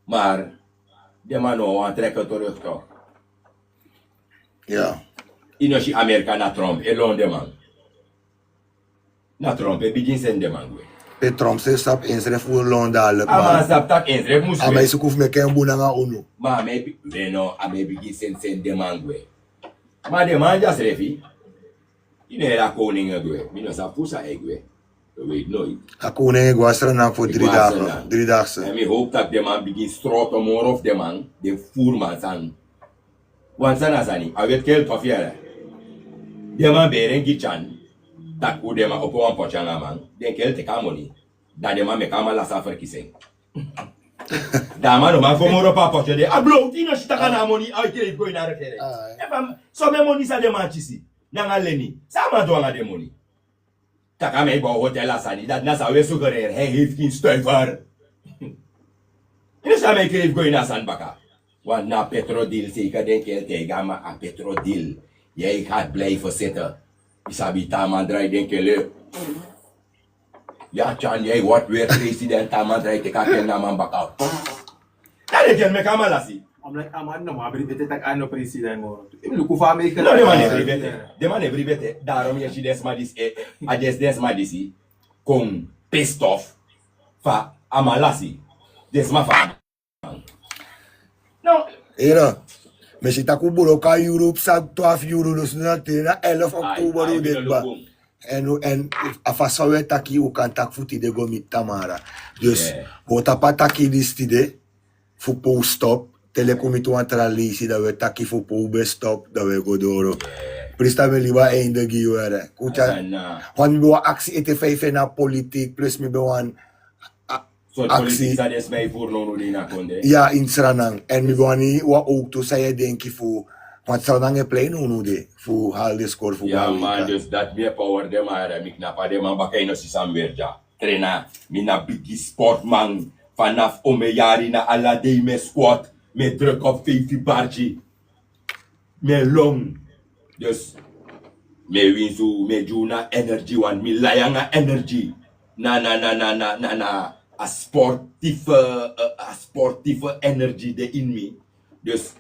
Maar, de man nou aan trekken terug toch. Ja. Inoshi Amerika na Trump, elon de man. Na Trump, begin sen de man. E Trump se stap eens ref voor loon dadelijk, Ama man. sap tak eens, rek moes Ama isi koef me ken boena nga unu. Maar ame begin sen de man gwe. Maar de man just refi. Ine la koning gwe. Mino sa pusa gwe. Je weet nooit. Ako na yung wasra na voor 3 dagen. 3 dagen. En ik hoop dat de man begint stroot om of de man, de voerman zijn. Want zijn zani, hij weet heel tof hier. De man beren gichan, dat hoe de man op een potje aan man, den heel te kamoni, dat de man me kama la safer kisen. Dat man om voor op een potje de, ablo, tino shita kana money, uit je go naar de kere. So me money sa de man chisi, nanga leni, sa man doanga de money. Taka mij bij hotel asani, dat nasa we suggereer, hij heeft geen stuiver. En dan mij kreeg gooi naar San Baka. Want na Petrodil zeker denk je tegen me aan Petrodil. Jij gaat blijven zitten. Isabi Tamandrai denk je leuk. Ja, Chan, jij wordt weer president Tamandrai te kijken naar mijn Baka. Dat denk je me kamalasi. I'm like, aman no, maar dit tak ano president mo. Luku fa Amerika. No, de man is bribete. De man is bribete. Daarom je si desmadis desmadisi kung pissed off fa amalasi. Desma fa. No. Era. Me si taku buro ka Europe sa 12 euro dus na 11 Oktober Ai, u dit ba. En afasa we taki u kan tak futi de go mit Tamara. Dus wota pa taki distide fu post stop. Telekomito antralisi da we taki fu po be stop da we go doro. Prista me liba einde giwere. Kucha. Wan mi wa aksi 85 na politiek plus mi be wan So politiek sa des mij voor no di na konde. ja in Sranang. En mi wani wa ook to say denki fu want Sranang e play no de fu hal de score fu Ja man, dus dat meer power de maar mi knapa de man bakay no si Samwerja. Trena mina biggie sportman vanaf omejari na alade me squat. Met druk op 50 barji. Met long. Dus, me winsu, me juna energy wan, me layanga energy. Na, a sportieve energy de in me. Dus,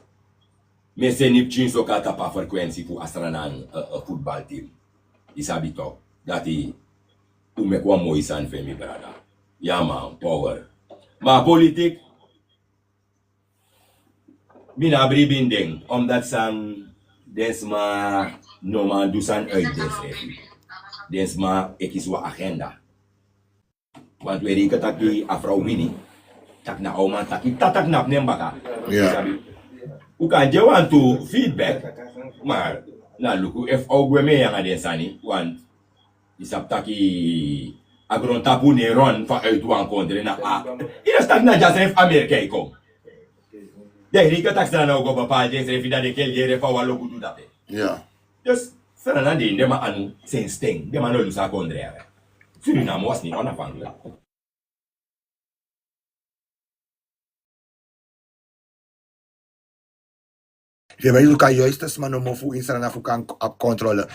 me se nip chin so kata pa frequentie fu astranan voetbalteam. Isabi toch, dat i, u me kwa mooi san fe mi brada. Ja man, power. Maar politiek, Mina bribinding, omdat san desma no man do san uitdesrefi. Desma ekiswa agenda. Want we reken taki afro Winnie, tak na oma taki tatak nap nembaka. Ja. U kan je want to feedback, maar na luku if ogwe me yang adesani, want isap taki agron tapu ne ron fa uit wan kondre na a. Ina stak na jasref Amerika ikom. Ja, rika tak sana go papa je se fida de kel jere fa walo gudu dape. Ja. Dus sana na de ma anu sen sting, de ma no lusa kondre ave. Suriname was ni ona fangla. Je weet ook juist is maar no fu insana fu kan controle.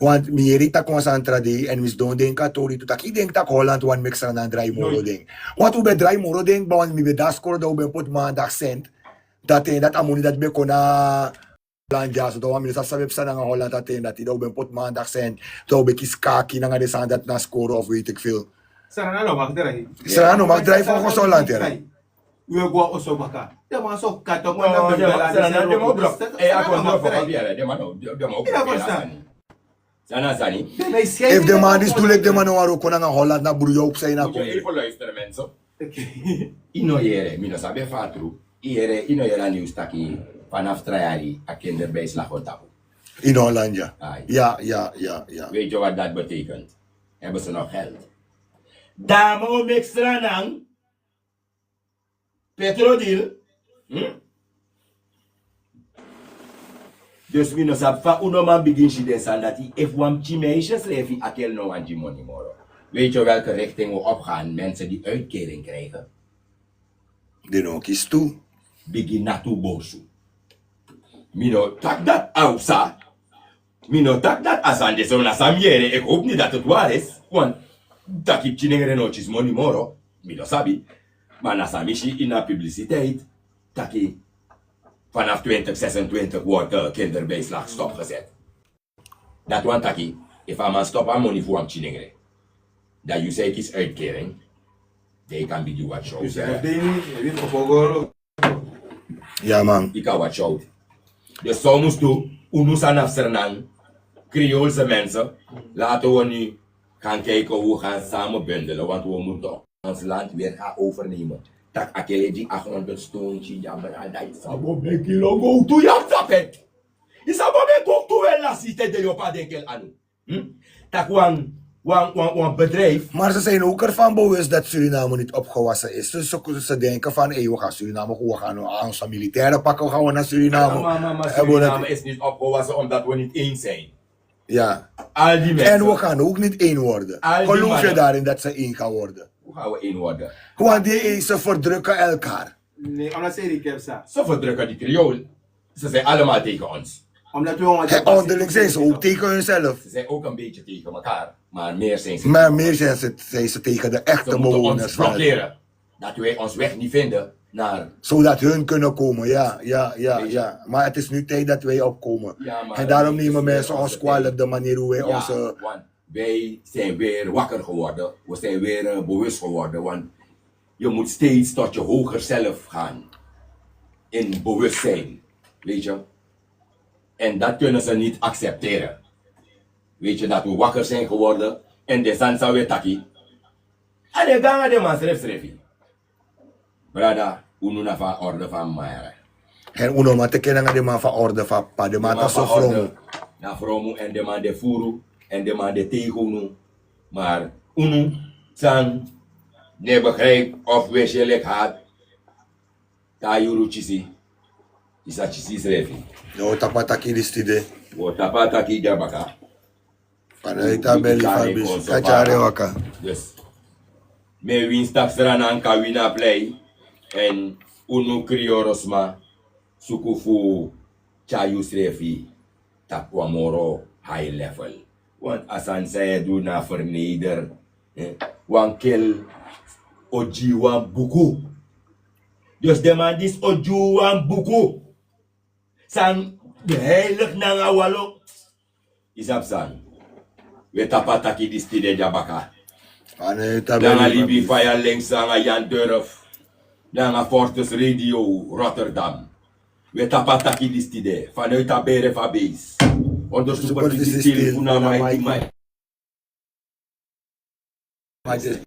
Want mi irita concentra de en mis don den katori tu taki den tak Holland wan mixer na dry moro ding. Want u be dry moro ding ba mi be daskor da u be put maandag cent. Dat amoni dat be kona Lanja so daw mi sa sabi sa nga Holland dat da u be put maandag cent. Da u be kiskaki na nga de sandat na score of weet ik veel. Sana no, magdray. Sana no, magdray van ko Holland era. We go oso baka. De man so katok Oh, na sana na de mo bro. Ako no fa bela. papiere, de ma no, de mo. Ina basta. Sana sani. If the man is too late, the man waro ko na nga Holland na broeien op zijn na Moet ko. je even luisteren mensen. Ino yere, mi no sabe fatru. Ino yere nieuws taki vanaf trajari a kinderbijslag ontapu. In Holland, ja. Ai. Ja. Weet je wat dat betekent? Hebben ze nog geld? Dame om extra nang. Petrodil. Dus mi no sap fa uno man begin si den sandati. If wam chimeisjes refi akel no wan money moro. Weet je welke richting we opgaan? Mensen die uitkering krijgen. De no kies toe. Begin natu bosu. Mino tak dat ausa. Mino tak dat asande so na samiere. Ik hoop niet dat het waar is. Want Taki chinengere noches money moro, mi lo sabi. Maar na samishi in de publiciteit, taki vanaf 2026 wordt de kinderbijslag stopgezet. Dat want taki, if a man stop aan money voor hem chinengere, dat je zei kies uitkering, they can be do what show. Dus hij heeft niet, je weet of ook Ja, man. Ik kan wat show. Dus zo moest doen, unus aan afsernan, Creoolse mensen, laten we nu gaan kijken hoe we gaan samen bundelen, want we moeten ons land weer gaan overnemen. Tak akele di 800 stoontje, jammer al dat sabo ben kilo go to ya tapet. Isabo ben go to wel la cité de Jopa denkel anu. Tak wan bedrijf. Maar ze zijn ook ervan bewust dat Suriname niet opgewassen is. Dus ze denken van, we gaan Suriname, we gaan onze militairen pakken, we gaan naar Suriname. Maar Suriname is niet opgewassen omdat we niet eens zijn. Ja. Al die mensen. En we gaan ook niet één worden. Geloof je daarin dat ze één gaan worden? Hoe gaan we één worden? Want ze verdrukken elkaar. Nee, omdat ze die kepsa. Ze verdrukken die Creool. Ze zijn allemaal tegen ons. Omdat we Onderling zijn ze ook tegen hunzelf. Ze zijn ook een beetje tegen elkaar, maar meer zijn ze. Maar meer zijn ze tegen de Ze echte moeten ons bewoners van het. blokkeren. Dat wij ons weg niet vinden naar. Zodat hun kunnen komen, ja. Maar het is nu tijd dat wij opkomen. Ja, maar En daarom het is nemen weer mensen ons onze kwalijk tijd. de manier hoe wij Ja, onze... want wij zijn weer wakker geworden. We zijn weer bewust geworden. Want je moet steeds tot je hoger zelf gaan. In bewustzijn. Weet je? En dat kunnen ze niet accepteren. Weet je, dat we wakker zijn geworden. En de zand zou weer taki. En de gangen de man schreef. Brada, ununa van orde van Mayara. En uno maar te kennen aan de man van orde van pa. De man dat zo vroom. Na vromu en de man de furu. En de man de tegunu. Maar unu, sang, ne begrijp of wees je lek had. Ta yuru chisi. Isa chisi schreef. No, tapataki di stide. Wo tapata ki jabaka. Vanuit de belly van bis. Kachare waka. Dus, me win straks eraan aan kan wina play. En unu kriorosma. Sukufu chayu srefi. Tapwa moro high level. Want asan saya doe na verneder. Wan kill oji wan buku. Dus de man is oji wan buku. Sang de heilig nanga walo. Isap san. We tapataki di stide jabaka. Vanuit de Nanga belly van Libi bis. Fire links nanga Jan Durf. Nanga Fortis Radio Rotterdam. We tapataki di stide. Vanuit de bere van Bees. Onderzoek Super die stil, stil. Una una mai mai. mai. Maar het is-